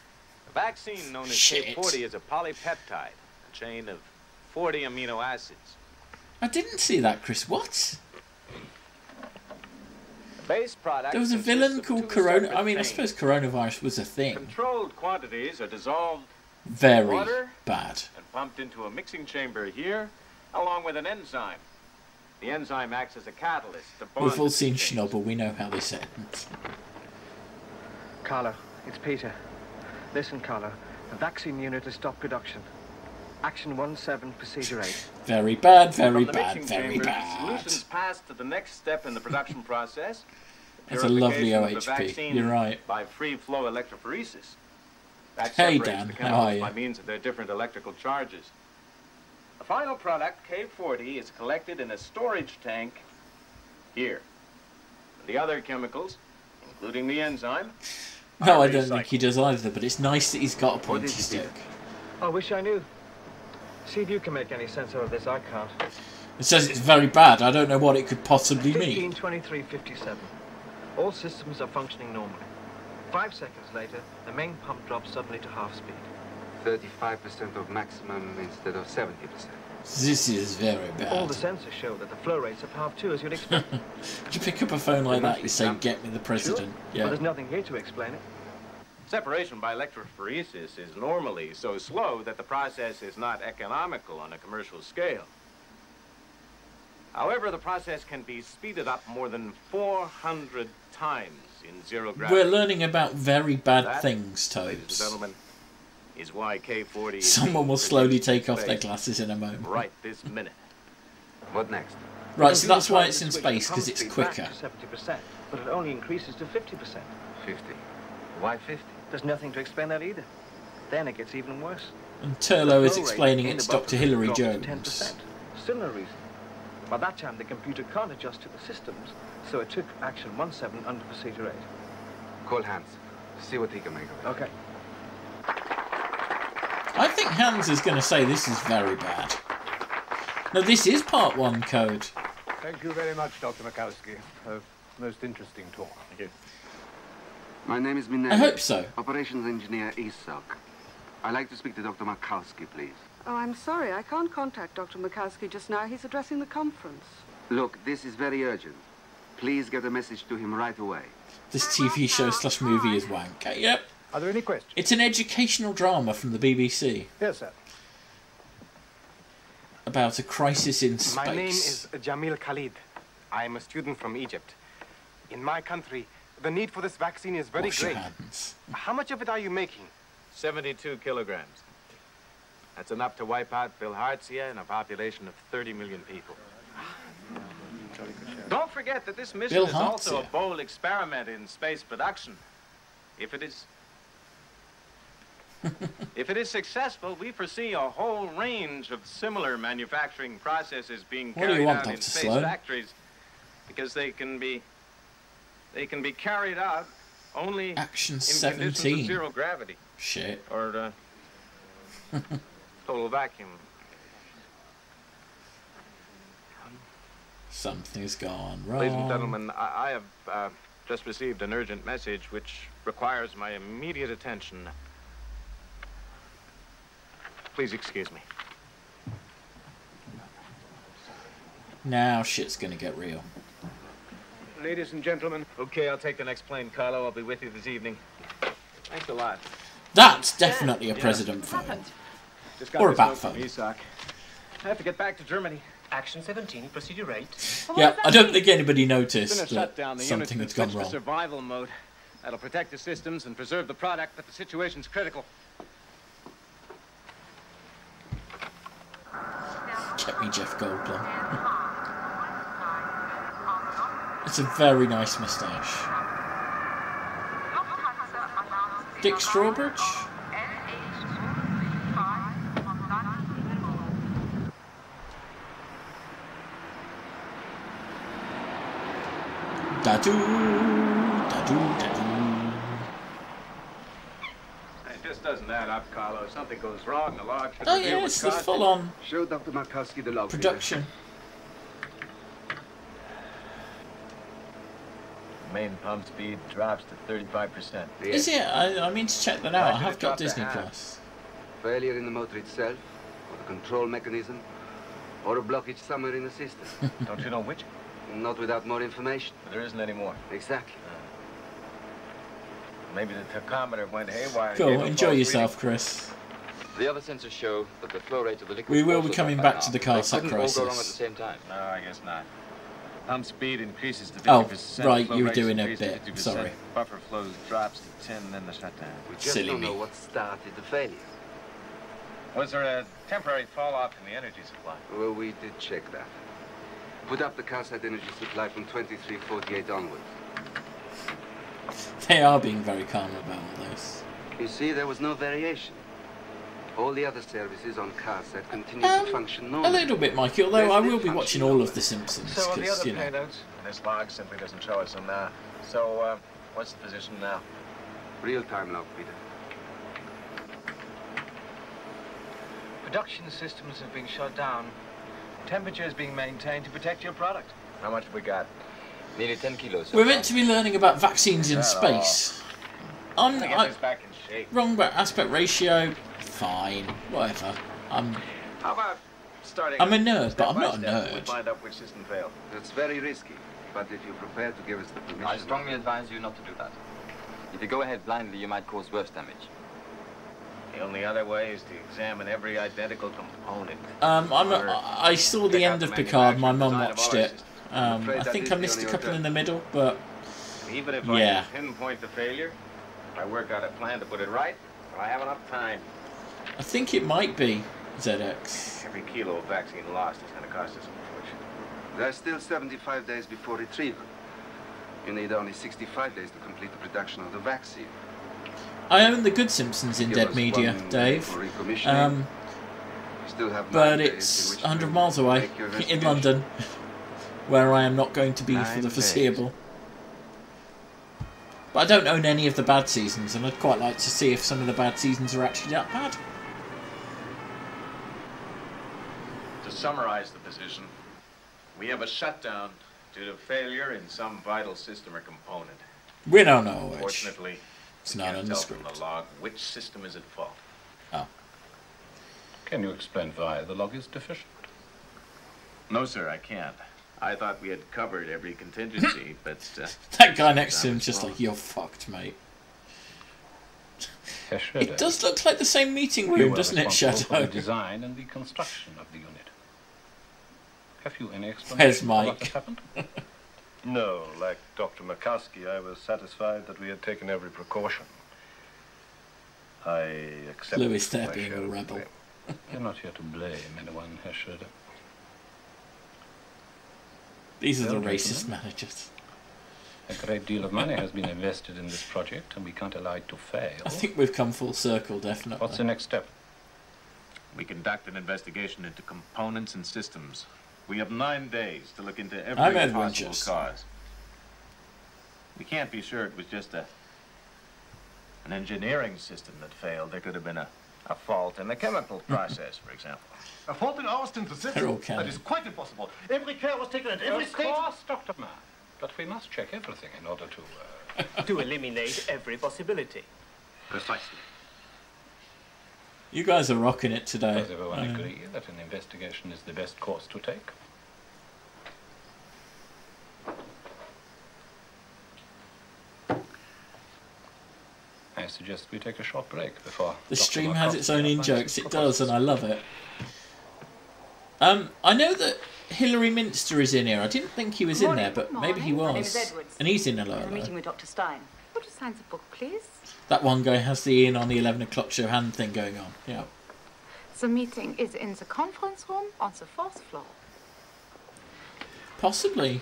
The vaccine known as Shit. K40 is a polypeptide, a chain of 40 amino acids. I didn't see that, Chris. What? The base product There was a consists villain of called two Corona. separate I mean, I chains. suppose coronavirus was a thing. Controlled quantities are dissolved in Very water bad. and pumped into a mixing chamber here, along with an enzyme. The enzyme acts as a catalyst to bond. We've all seen Chernobyl. We know how this ends. Carlo, it's Peter. Listen, Carlo, the vaccine unit has stopped production. Action 17, Procedure 8. Very bad, very From the bad, mixing very chamber, bad. Solutions pass to the next step in the production process. That's a lovely purification of the OHP. vaccine You're right. By free flow electrophoresis. That Hey, separates Dan, the how chemicals are you? by means of their different electrical charges. The final product, K40, is collected in a storage tank here. The other chemicals, including the enzyme, No, are I don't recycled. think he does either, but it's nice that he's got a pointy stick. I wish I knew. See if you can make any sense out of this. I can't. It says it's very bad. I don't know what it could possibly mean. 15:23:57. All systems are functioning normally. 5 seconds later, the main pump drops suddenly to half speed. 35% of maximum instead of 70%. This is very All bad. the sensors show that the flow rate's of half two, as you'd expect. Would you pick up a phone like that? You say, "Get me the president." Sure, but Yeah. there's nothing here to explain it. Separation by electrophoresis is normally so slow that the process is not economical on a commercial scale. However, the process can be speeded up more than 400 times in zero gravity. We're learning about very bad That, things, ladies and Tobes. gentlemen, is why K40 is Someone will being slowly produced take in off their space glasses in a moment. right this minute. What next? Right, so that's why it's in Switch space, the because pump it's speed back quicker. to 70%, but it only increases to 50%. 50. Why 50? There's nothing to explain that either. Then it gets even worse. And Turlo is The flow rate explaining in it to the buffer Dr. Hilary drops to Jones. 10%. Still no reason. By that time, the computer can't adjust to the systems, so it took action 17 under procedure 8. Call Hans. See what he can make of it. Okay. I think Hans is going to say this is very bad. No, this is part 1 code. Thank you very much, Dr. Mikowski. A most interesting talk. Thank you. My name is Minelli. I hope so. Operations Engineer ESOC. I'd like to speak to Dr. Mikowski, please. Oh, I'm sorry. I can't contact Dr. Mikowski just now. He's addressing the conference. Look, this is very urgent. Please get a message to him right away. This TV show / movie is wank. Yep. Are there any questions? It's an educational drama from the BBC Yes, sir. about a crisis in space. My name is Jamil Khalid. I am a student from Egypt. In my country, the need for this vaccine is very Wash your great. hands. How much of it are you making? 72 kilograms. That's enough to wipe out Bilharzia and a population of 30 million people. Don't forget that this mission Bill is Hart's also a here. bold experiment in space production. If it is successful, we foresee a whole range of similar manufacturing processes being What do you carried want, out in Dr. space Sloan? factories, because they can be carried out only Action in 17. conditions of zero gravity Shit. or total vacuum. Something's gone wrong. Ladies and gentlemen, I have just received an urgent message which requires my immediate attention. Please excuse me. Now shit's gonna get real. Ladies and gentlemen. Okay, I'll take the next plane, Carlo. I'll be with you this evening. Thanks a lot. That's definitely a president phone. Just got Or a this bat note from phone. Isak. I have to get back to Germany. Action 17, procedure 8. Yeah, I don't think anybody It's been noticed a that shutdown. The unit's something been had gone switched to wrong. survival mode. That'll protect the systems and preserve the product, but the situation's critical. Get me Jeff Goldblum. It's a very nice moustache. Dick Strawbridge? Da-doo, da-doo, da-doo. It just doesn't add up, Carlo. If something goes wrong, the log should Oh reveal yeah, what it's the caused it. full-on Show Dr. Markowski the log. production. Main pump speed drops to 35%. Is it? I mean to check that out. I have got Disney Plus. Plus. Failure in the motor itself, or the control mechanism, or a blockage somewhere in the system. Don't you know which? Not without more information. There isn't any more. Exactly. Maybe the tachometer went haywire. and Cool. gave a Enjoy false yourself, Chris. The other sensors show that the flow rate of the liquid. We will be coming back to the car set Couldn't all go wrong at the crisis. same time. reading. No, I guess not. Pump speed increases to 50%. Oh, right, flow you were rates doing a increase to bit, 50%, sorry. Buffer flows drops to 10, then the shutdown. We just Silly don't me. know what started the failure. Was there a temporary fall off in the energy supply? Well, we did check that. Put up the car site energy supply from 2348 onwards. They are being very calm about all this. You see, there was no variation. All the other services on car set continue to function A normally. little bit, Mikey, although There's I still will be function watching all of The Simpsons, So on the because, other you know. payloads, this log simply doesn't show us them now. So, what's the position now? Real-time log, Peter. Production systems have been shut down. Temperature is being maintained to protect your product. How much have we got? Nearly 10 kilos. We're meant to be learning about vaccines in Not space. To get this back in shape. Wrong about aspect ratio, fine, whatever. How about starting? I'm a nerd, but step I'm by not a step, we'll nerd. find out which system failed. That's very risky, but if you're prepared to give us the permission... I strongly advise you not to do that. If you go ahead blindly, you might cause worse damage. The only other way is to examine every identical component. I saw the Check out end the of Picard. My mum manufacturing watched design of it. our system. I think I missed a couple in the middle, but Even if yeah. I can pinpoint the failure, if I work out a plan to put it right, will I have enough time? I think it might be ZX. Every kilo of vaccine lost is going to cost us a fortune. There's still 75 days before retrieval. You need only 65 days to complete the production of the vaccine. I own the Good Simpsons in Give Dead us Media, 1 day Dave. for recommissioning. You still have 9 But days it's in which 100 to miles away, make your in investigation. London, where I am not going to be for 9 the days. foreseeable. But I don't own any of the bad seasons, and I'd quite like to see if some of the bad seasons are actually that bad. To summarize the position, we have a shutdown due to failure in some vital system or component. We don't know which. Fortunately, It's we not can't on the tell from script. the log which system is at fault. Oh. Can you explain why the log is deficient? No, sir, I can't. I thought we had covered every contingency, but... That guy next to him just like, you're fucked, mate. Herr Schroeder, It does look like the same meeting you room, were doesn't it, responsible for Shadow? the design and the construction of the unit. Have you any explanation Where's for what Mike? has happened? No, like Dr. Makowski, I was satisfied that we had taken every precaution. I accept Louis there my being share a of rebel. blame. You're not here to blame anyone, Herr Schroeder. These are the Well, racist gentlemen, managers. A great deal of money has been invested in this project, and we can't allow it to fail. I think we've come full circle, definitely. What's the next step? We conduct an investigation into components and systems. We have 9 days to look into every I'm Ed possible Winchester. cause. We can't be sure it was just an engineering system that failed. There could have been a fault in the chemical process, for example. A fault in our synthesis? They're all counting. That is quite impossible. Every care was taken at every Of stage. course, Dr. Mann. But we must check everything in order to... To eliminate every possibility. Precisely. You guys are rocking it today. Does everyone agree that an investigation is the best course to take? I suggest we take a short break before... The Dr. stream has its own Markowski in-jokes, it proposes. does, and I love it. I know that Hilary Minster is in here. I didn't think he was in there, but maybe he My name is was. Edwards. And he's in a I'm lower. meeting with Dr. Stein. Dr. Stein's a book, please. That one guy has the Ian on the 11 o'clock show hand thing going on. Yeah. The meeting is in the conference room on the 4th floor. Possibly,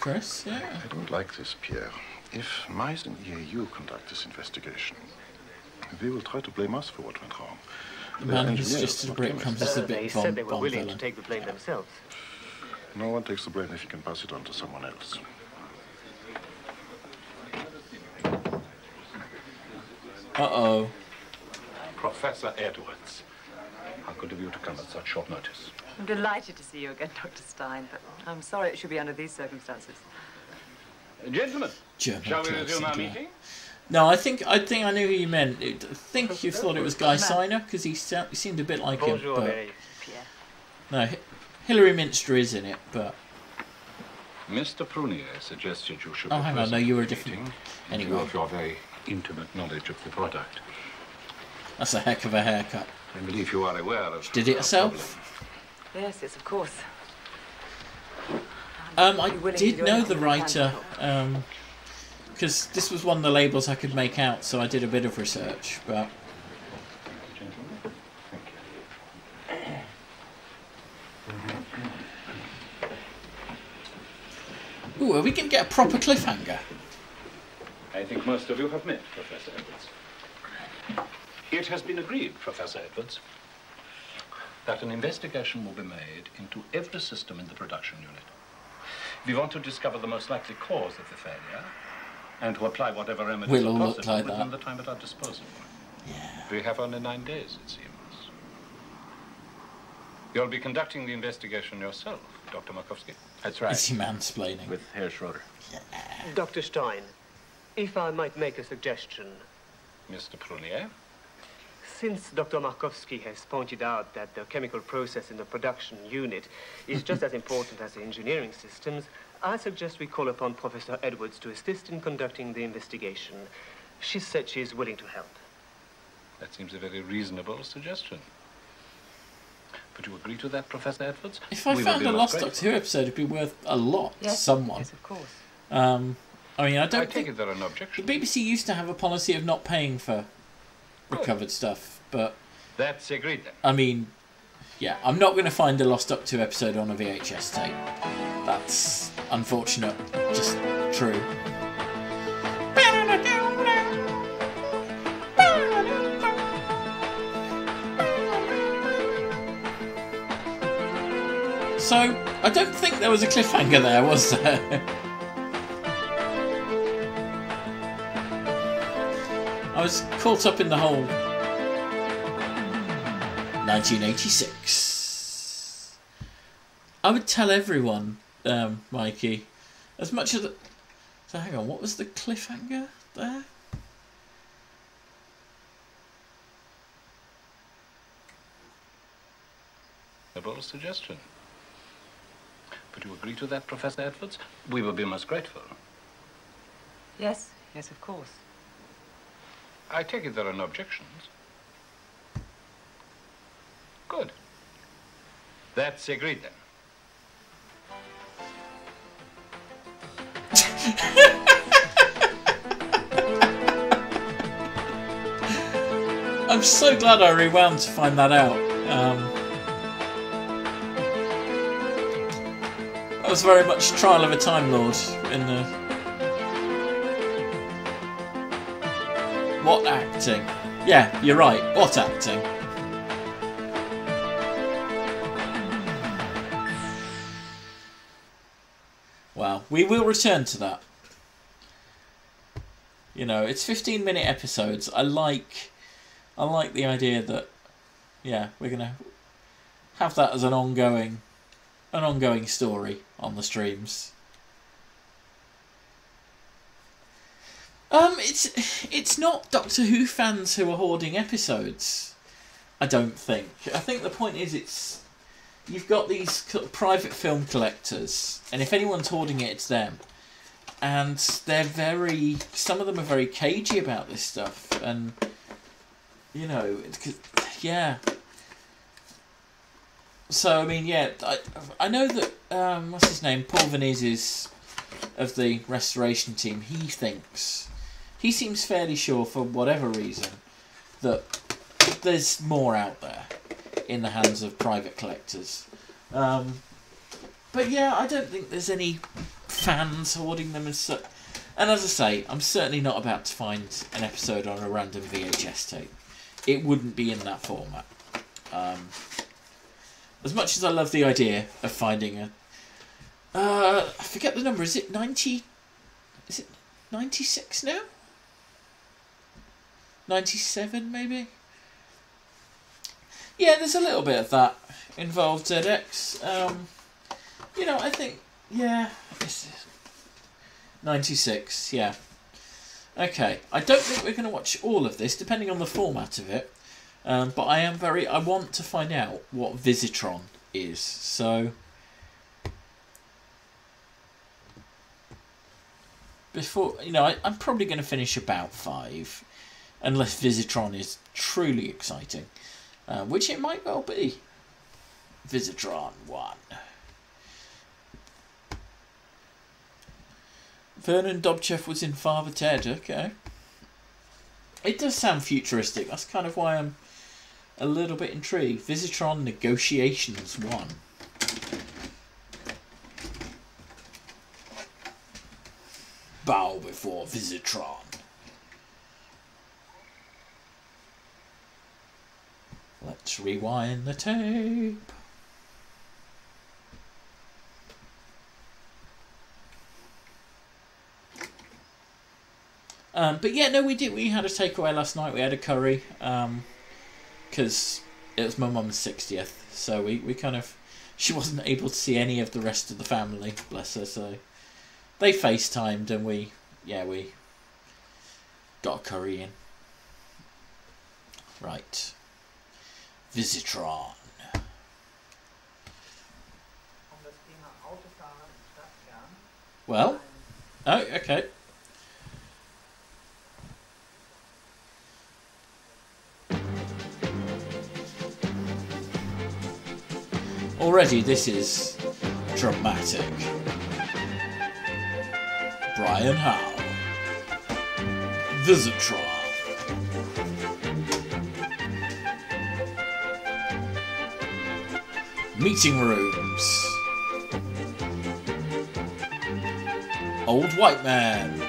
Chris, yeah. I don't like this, Pierre. If MICE and EAU conduct this investigation, they will try to blame us for what went wrong. The They are man who's engineers, just as not Brit chemists. comes as a They bit said they were Bond willing villain. to take the blame themselves. No one takes the blame if he can pass it on to someone else. Uh-oh. Professor Edwards. How good of you to come at such short notice. I'm delighted to see you again, Dr. Stein, but I'm sorry it should be under these circumstances. Gentlemen, German shall we jokes resume our again. meeting? No, I think I knew who you meant. I think you thought it was Guy Siner because he seemed a bit like him. Bonjour, But Mary. no, Hilary Minster is in it. But Mr. Prunier suggested you should... oh, hang on, no, you were a different. meeting Anyway, of your very intimate knowledge of the product. that's a heck of a haircut. I believe you are aware of... She did it herself. Yes, yes, of course. I did know the writer because this was one of the labels I could make out, so I did a bit of research. But ooh, are we going to get a proper cliffhanger? I think most of you have met Professor Edwards. It has been agreed, Professor Edwards, that an investigation will be made into every system in the production unit. We want to discover the most likely cause of the failure and to apply whatever remedies We'll all are look possible like within that. the time at our disposal. Yeah. We have only 9 days, it seems. You'll be conducting the investigation yourself, Dr. Markowski. That's right. Is he mansplaining? With Herr Schroeder. Dr. Stein, if I might make a suggestion. Mr. Prunier? Since Dr. Markowski has pointed out that the chemical process in the production unit is just as important as the engineering systems, I suggest we call upon Professor Edwards to assist in conducting the investigation. She said she is willing to help. That seems a very reasonable suggestion. Would you agree to that, Professor Edwards? If I found a Lost Doctor Who episode, it'd be worth a lot to someone. Yes, of course. I mean, I I don't take think it there are no objections. the BBC used to have a policy of not paying for recovered stuff, but That's agreed then. I mean, yeah, I'm not going to find a Lost Doctor Who episode on a VHS tape. That's unfortunate, just true. So, I don't think there was a cliffhanger there, was there? I was caught up in the whole 1986. I would tell everyone, Mikey, as much as... So hang on, what was the cliffhanger there? A suggestion. Would you agree to that, Professor Edwards? We will be most grateful. Yes, yes, of course. I take it there are no objections. Good. That's agreed then. I'm so glad I rewound to find that out. That was very much Trial of a Time Lord in the... What acting? Yeah, you're right. What acting? Well, we will return to that. You know, it's 15-minute episodes. I like the idea that, yeah, we're gonna have that as an ongoing story on the streams. It's not Doctor Who fans who are hoarding episodes, I don't think. I think the point is you've got these private film collectors, and if anyone's hoarding it, it's them. And some of them are very cagey about this stuff, and, you know, yeah. So, I mean, yeah, I know that, what's his name, Paul Venezes of the restoration team, he seems fairly sure, for whatever reason, that there's more out there in the hands of private collectors. But yeah, I don't think there's any fans hoarding them as such. And as I say, I'm certainly not about to find an episode on a random VHS tape. It wouldn't be in that format. As much as I love the idea of finding a... I forget the number, is it 90... Is it 96 now? 97 maybe? Yeah, there's a little bit of that involved, ZX. You know, I think... Yeah, it's 96, yeah. Okay, I don't think we're going to watch all of this, depending on the format of it. But I want to find out what Visitron is. So before, you know, I'm probably going to finish about 5, unless Visitron is truly exciting, which it might well be. Visitron 1. Vernon Dobchev was in Father Ted. Okay. It does sound futuristic. That's kind of why I'm a little bit intrigued. Visitron Negotiations 1. Bow before Visitron. Let's rewind the tape. But yeah, no, we did. We had a takeaway last night. We had a curry, because it was my mum's 60th. So we kind of, she wasn't able to see any of the rest of the family, bless her. So they FaceTimed, and we got a curry in. Right, Visitron. Well, oh, okay. Already this is dramatic. Brian Howe. Visitron. Meeting rooms. Old white man.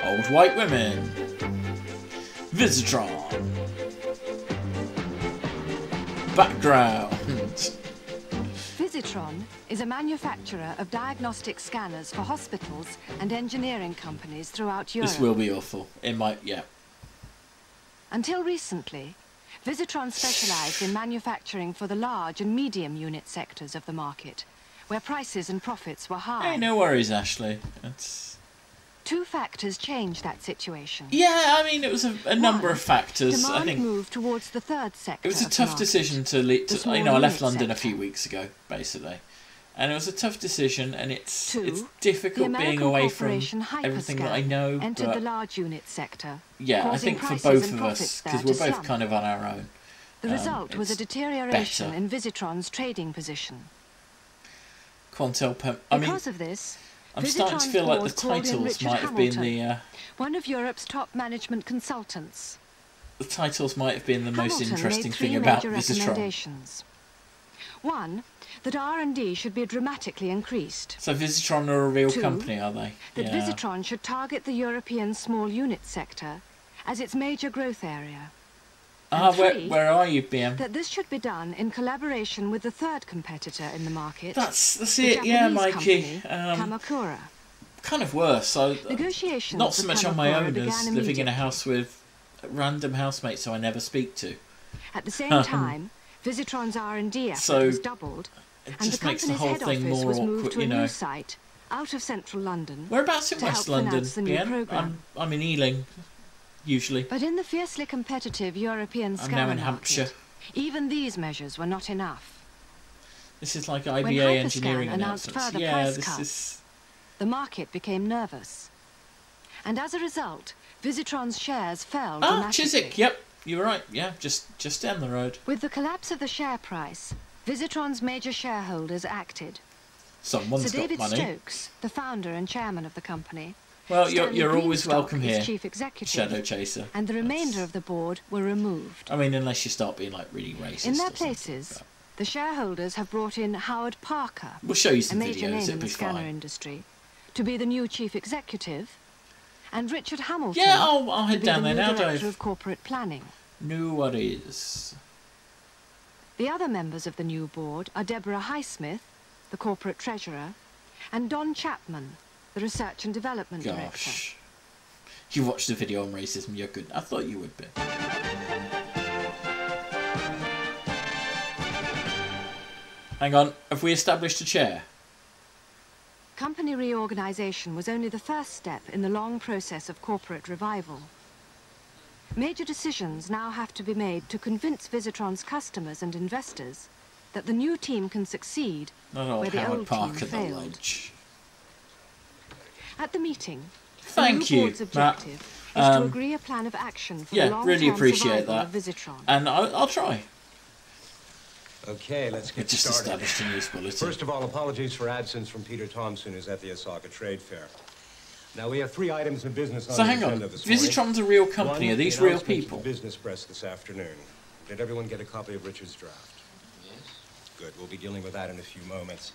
Old white women. Visitron. Background. Visitron is a manufacturer of diagnostic scanners for hospitals and engineering companies throughout Europe. This will be awful. It might, yeah. Until recently, Visitron specialized in manufacturing for the large and medium unit sectors of the market, where prices and profits were high. Hey, no worries, Ashley. It's... Two factors changed that situation. Yeah, I mean, it was a number of factors. Demand I think moved towards the third sector. it was a tough decision to you know, I left London a few weeks ago, basically, and it was a tough decision, and it's difficult being away from everything that I know. Entered but the large unit sector. Yeah, I think for both of us, because we're both kind of on our own. The result was a deterioration in Visitron's trading position. Quantel I mean, because of this, I'm starting to feel like the titles might have been the... one of Europe's top management consultants. The titles might have been the most Hamilton interesting made three thing about major Visitron. recommendations. One, that R&D should be dramatically increased. So Visitron are a real Two, company, are they? That Visitron should target the European small unit sector as its major growth area. And three, where are you, BM? That this should be done in collaboration with the third competitor in the market. That's the it, yeah, Japanese Mikey. company, Kamakura. Kind of worse. So Negotiations not so with much on my Kamakura own began as living in a immediately. house with random housemates who I never speak to. At the same time, Visitron's R&D effort was doubled, and the just makes the company's whole head thing office more was moved awkward, to a you new know. site out of central London. Whereabouts in to West help London, finance the new BM? programme. I'm in Ealing, usually. But in the fiercely competitive European I'm scanner now in market, Hampshire. even these measures were not enough. This is like When IBA engineering Hyperscan announced announcements. further Yeah, price this cuts, is... the market became nervous. And as a result, Visitron's shares fell Ah, dramatically. Chiswick, yep, you were right. Yeah, just down the road. With the collapse of the share price, Visitron's major shareholders acted. Someone's Sir David got money. Stokes, the founder and chairman of the company, Well, Stanley you're always Greenstock, welcome its here, chief executive, Shadow Chaser. and the remainder of the board were removed. I mean, unless you start being like really racist. In their or something. places, the shareholders have brought in Howard Parker, We'll show you some a major videos, name it'll in be the scanner fine. industry, to be the new chief executive, and Richard Hamilton Yeah, I'll to head be down the there new now, director Dave. of corporate planning. Know what is. The other members of the new board are Deborah Highsmith, the corporate treasurer, and Don Chapman, the research and development director. Gosh. You watched the video on racism, you're good. I thought you would be. Hang on, have we established a chair? Company reorganization was only the first step in the long process of corporate revival. Major decisions now have to be made to convince Visitron's customers and investors that the new team can succeed Not where old the Howard old Parker, team the failed. ledge. At the meeting, Thank the new you, board's Matt. objective is to agree a plan of action for the Yeah, long-term really appreciate survival that. of Visitron. And I'll try. Okay, let's get Just started. established a news bulletin. First of all, apologies for absence from Peter Thompson, who's at the Osaka Trade Fair. Now, we have 3 items of business on So the hang on, agenda this morning. Visitron's a real company. One, Are these the real announcement to people? the business press this afternoon. Did everyone get a copy of Richard's draft? Yes. Good, we'll be dealing with that in a few moments.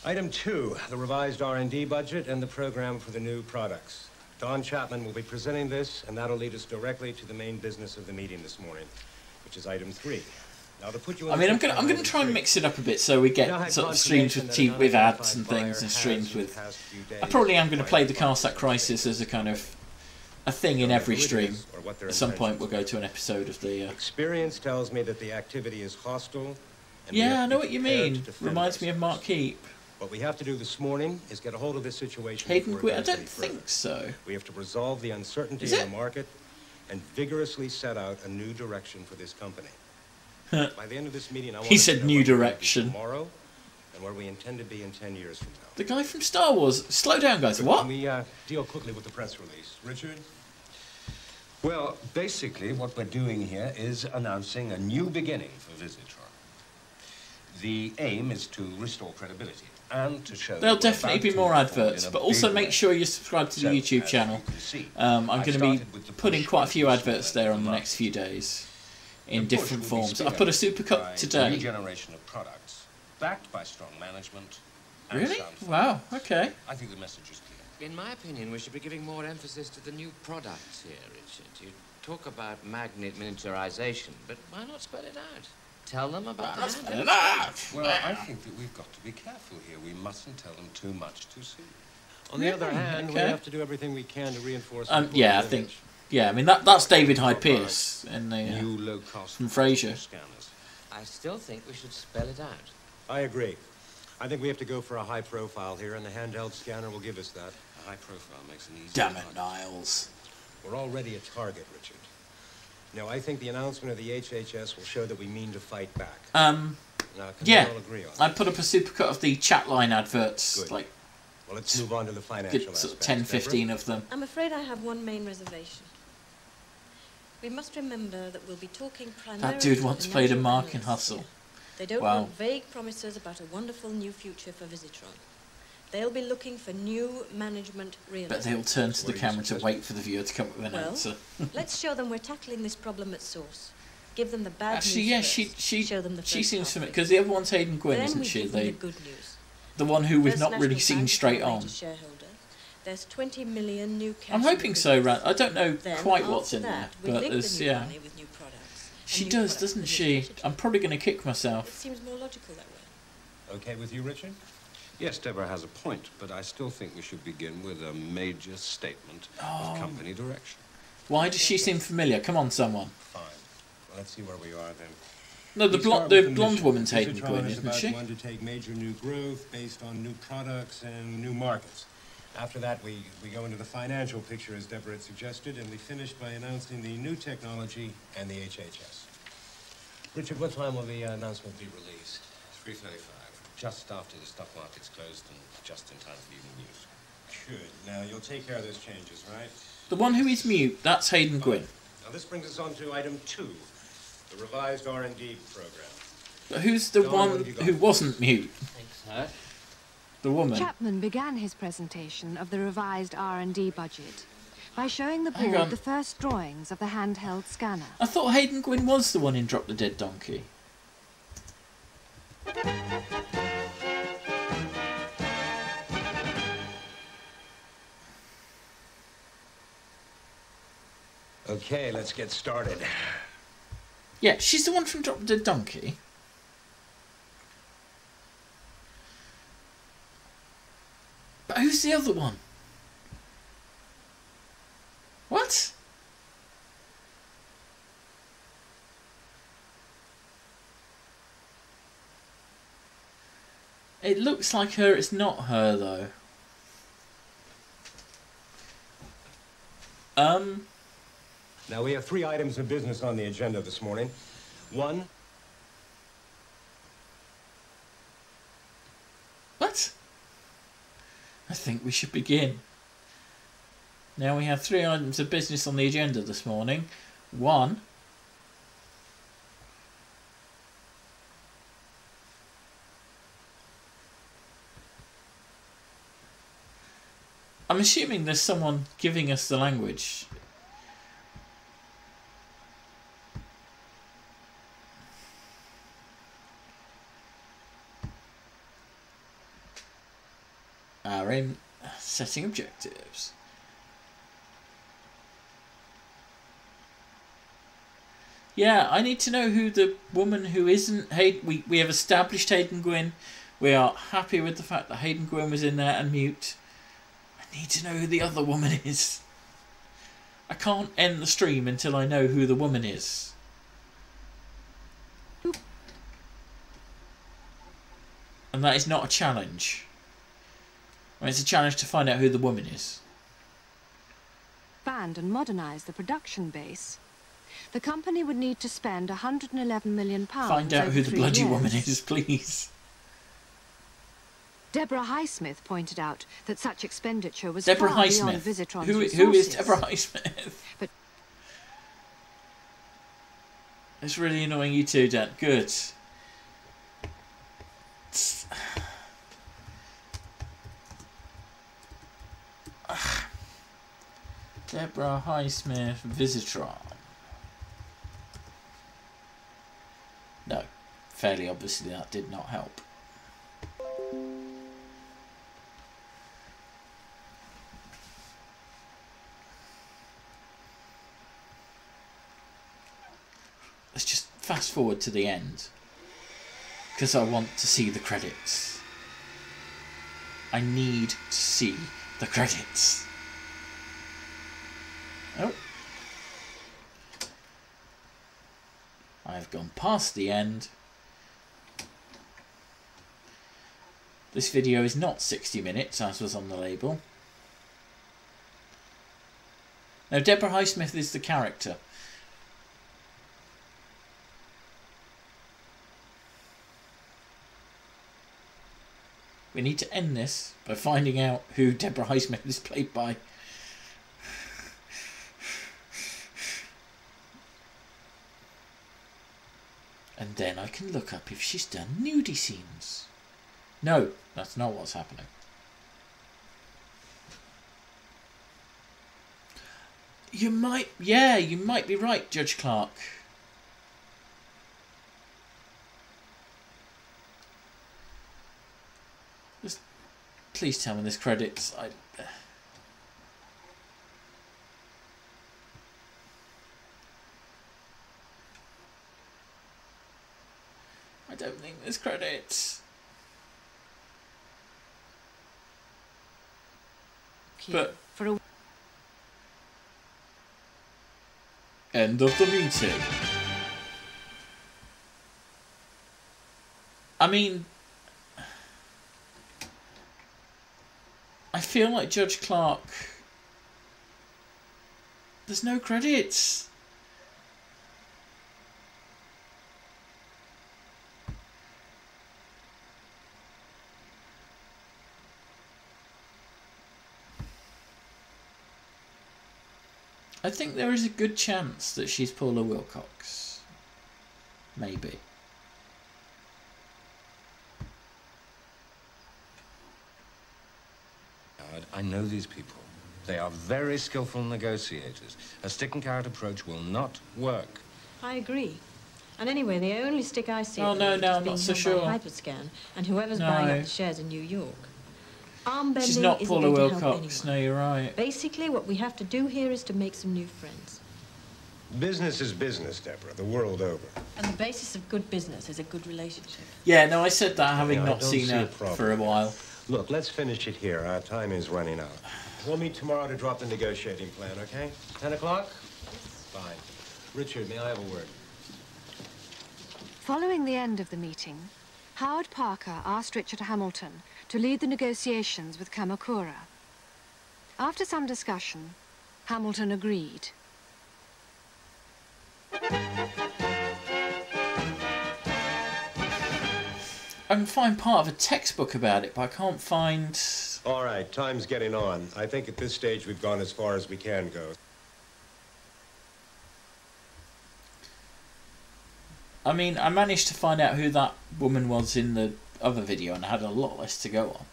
Item 2, the revised R&D budget and the program for the new products. Don Chapman will be presenting this, and that'll lead us directly to the main business of the meeting this morning, which is item 3. Now, to put you I mean, I'm gonna try and mix it up a bit so we get sort of streams with ads and things, and streams with. I probably am going to play the Carsack Crisis as a kind of a thing in every stream. At some point, we'll go to an episode of the. Experience tells me that the activity is hostile. And we Yeah, have I to know be what you prepared mean. to defend Reminds me of ourselves. Mark Heap. What we have to do this morning is get a hold of this situation. Hayden before it Quinn? I goes don't any further. think so. We have to resolve the uncertainty Is in it? the market and vigorously set out a new direction for this company. By the end of this meeting, I want He us to said know new what we're gonna do direction. tomorrow and where we intend to be in 10 years from now. The guy from Star Wars. Slow down, guys. But What? Can we deal quickly with the press release? Richard? Well, basically, what we're doing here is announcing a new beginning for Visitron. The aim is to restore credibility and to show... There'll that we're definitely about be to more move forward adverts, in a but also big make way. sure you subscribe to the So, YouTube as channel. you can see, I'm I going to be started with the putting push quite a for few the adverts there on the month. next few days in The push different will be forms. I put a spearheaded supercut by today. regeneration of products, backed by strong management. and Really? sound Wow. finance. Okay. I think the message is clear. In my opinion, we should be giving more emphasis to the new products here, Richard. You talk about magnet miniaturization, but why not spell it out? Tell them about the handle. Well, I think that we've got to be careful here. We mustn't tell them too much too soon. On the other Really? hand, we Okay. have to do everything we can to reinforce. Yeah, I Employees' think. image. Yeah, I mean that's David Hyde Pierce in the New low-cost from Frasier. scanners. I still think we should spell it out. I agree. I think we have to go for a high profile here, and the handheld scanner will give us that. A high profile makes an easy Damn it, Niles. We're already a target, Richard. Now, I think the announcement of the HHS will show that we mean to fight back. Now, can Yeah, we all agree on I that? put up a supercut of the chat line adverts, Good. like Well, let's move on to the financial good sort of aspects. 10, Deborah? 15 of them. I'm afraid I have one main reservation. We must remember that we'll be talking primarily That dude to once financial played a mark in analysts Hustle. here. They don't Wow. want vague promises about a wonderful new future for Visitron. They'll be looking for new management realism. But they'll turn to the camera to wait for the viewer to come up with an Well, answer. let's show them we're tackling this problem at source. Give them the bad Actually, news yeah, first. Show them the she first seems half familiar of it. because the other one's Hayden Gwynn, Then isn't we she? give them the good news. The one who we've First not really National seen Bank straight become a on. major shareholder. There's 20 million new cash. I'm in the hoping so, business. Rand. I don't know Then quite what's after in there, that, we but link there's the new yeah. money with new products. She And new does, products doesn't with she? new strategy. I'm probably going to kick It myself. seems more logical that way. Okay with you, Richard? Yes, Deborah has a point, but I still think we should begin with a major statement Oh. of company direction. Why does she seem familiar? Come on, someone. Fine. Well, let's see where we are then. No, the We start the with blonde mission. woman's Hayden Visitron Gwynn, is isn't about she? to undertake major new growth based on new products and new markets. After that, we go into the financial picture, as Deborah had suggested, and we finish by announcing the new technology and the HHS. Richard, what time will the announcement be released? 3:35. Just after the stock market's closed and just in time for the evening news. Good. Now, you'll take care of those changes, right? The one who is mute, that's Hayden Gwynn. Now, this brings us on to item 2, the revised R&D program. But who's the Don, what one have you got? who wasn't mute? Thanks, sir. The woman. Chapman began his presentation of the revised R&D budget by showing the Hang board on. the first drawings of the handheld scanner. I thought Hayden Gwynn was the one in Drop the Dead Donkey. Okay, let's get started. Yeah, she's the one from Drop the Dead Donkey. But who's the other one? What? It looks like her, it's not her though. Now, we have 3 items of business on the agenda this morning. 1, What? I think we should begin. Now we have 3 items of business on the agenda this morning. 1. I'm assuming there's someone giving us the language. Are in setting objectives. Yeah, I need to know who the woman who isn't Hayden. We have established Hayden Gwynn. We are happy with the fact that Hayden Gwynn was in there and mute. I need to know who the other woman is. I can't end the stream until I know who the woman is. And that is not a challenge. I mean, it's a challenge to find out who the woman is. Expand and modernise the production base. The company would need to spend £111 million. Find out over who the 3 bloody years. woman is, please. Deborah Highsmith pointed out that such expenditure was Deborah far beyond Highsmith. Visitron's Who is resources. Deborah Highsmith? But It's really annoying you too, Dad. Good. Deborah Highsmith, Visitron. No, fairly obviously that did not help. Let's just fast forward to the end, because I want to see the credits. I need to see the credits. Oh. I've gone past the end. This video is not 60 minutes, as was on the label. Now, Deborah Highsmith is the character. We need to end this by finding out who Deborah Highsmith is played by. And then I can look up if she's done nudie scenes. No, that's not what's happening. You might be right, Judge Clark. Please tell me there's credits. I don't think there's credits. But for a end of the meeting. I mean, I feel like Judge Clark. There's no credits. I think there is a good chance that she's Paula Wilcox. Maybe. I know these people. They are very skillful negotiators. A stick-and-carrot approach will not work. I agree. And anyway, the only stick I see Oh, at the no, moment no, is I'm being not so held by sure. Hyperscan, and whoever's No. buying up the shares in New York. Arm bending She's not isn't Paula going to help Wilcox. anyone. No, you're right. Basically, what we have to do here is to make some new friends. Business is business, Deborah, the world over. And the basis of good business is a good relationship. Yeah, no, I said that having Yeah, I not don't seen see her a problem. for a while. Look, let's finish it here. Our time is running out. We'll meet tomorrow to drop the negotiating plan, okay? 10 o'clock? Fine. Richard, may I have a word? Following the end of the meeting, Howard Parker asked Richard Hamilton to lead the negotiations with Kamakura. After some discussion, Hamilton agreed. I can find part of a textbook about it, but I can't find... All right, time's getting on. I think at this stage we've gone as far as we can go. I mean, I managed to find out who that woman was in the other video, and I had a lot less to go on.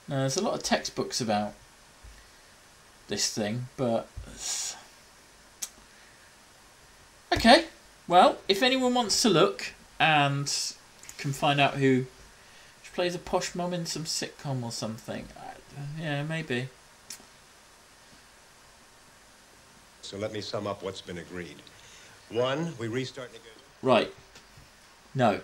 No, there's a lot of textbooks about this thing, but... Okay, well, if anyone wants to look and can find out who... She plays a posh mum in some sitcom or something. Yeah, maybe. So let me sum up what's been agreed. 1, we restart negotiations. Right. No.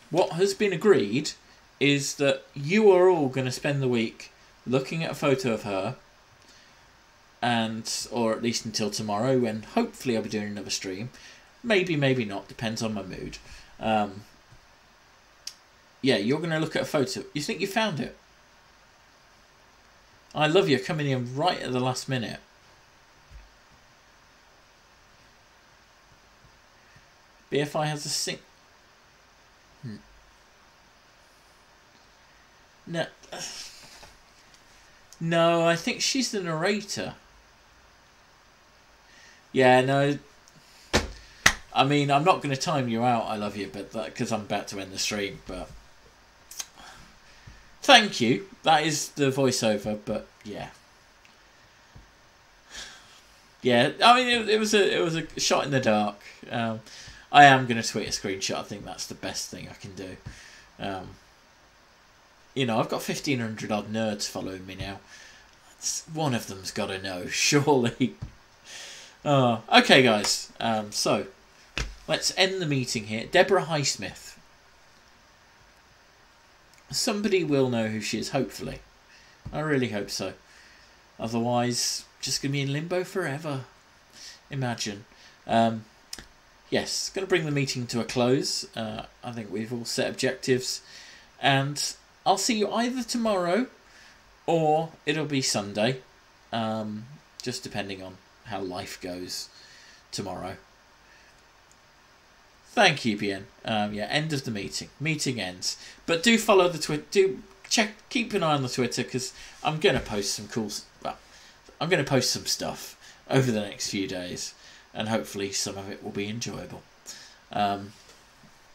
What has been agreed is that you are all going to spend the week looking at a photo of her, and or at least until tomorrow, when hopefully I'll be doing another stream. Maybe, maybe not. Depends on my mood. Yeah, you're going to look at a photo. You think you found it? I love you coming in right at the last minute. BFI has a sing... No. No, I think she's the narrator. Yeah, no. I mean, I'm not going to time you out, I love you, but because I'm about to end the stream, but... Thank you. That is the voiceover, but yeah. Yeah, I mean, it was a shot in the dark. I am going to tweet a screenshot. I think that's the best thing I can do. You know, I've got 1,500 odd nerds following me now. One of them's got to know, surely. Okay, guys. So, let's end the meeting here. Deborah Highsmith. Somebody will know who she is, hopefully. I really hope so. Otherwise, just going to be in limbo forever. Imagine. Yes, going to bring the meeting to a close. I think we've all set objectives. And I'll see you either tomorrow or it'll be Sunday. Just depending on how life goes tomorrow. Thank you, Bien. Yeah, end of the meeting. Meeting ends. But do follow the Twitter. Do keep an eye on the Twitter, because I'm going to post some cool... Well, I'm going to post some stuff over the next few days. And hopefully some of it will be enjoyable.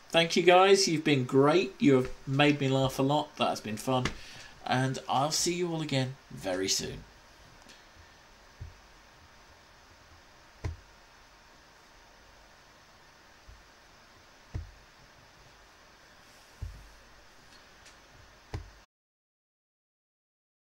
Thank you, guys. You've been great. You have made me laugh a lot. That has been fun. And I'll see you all again very soon.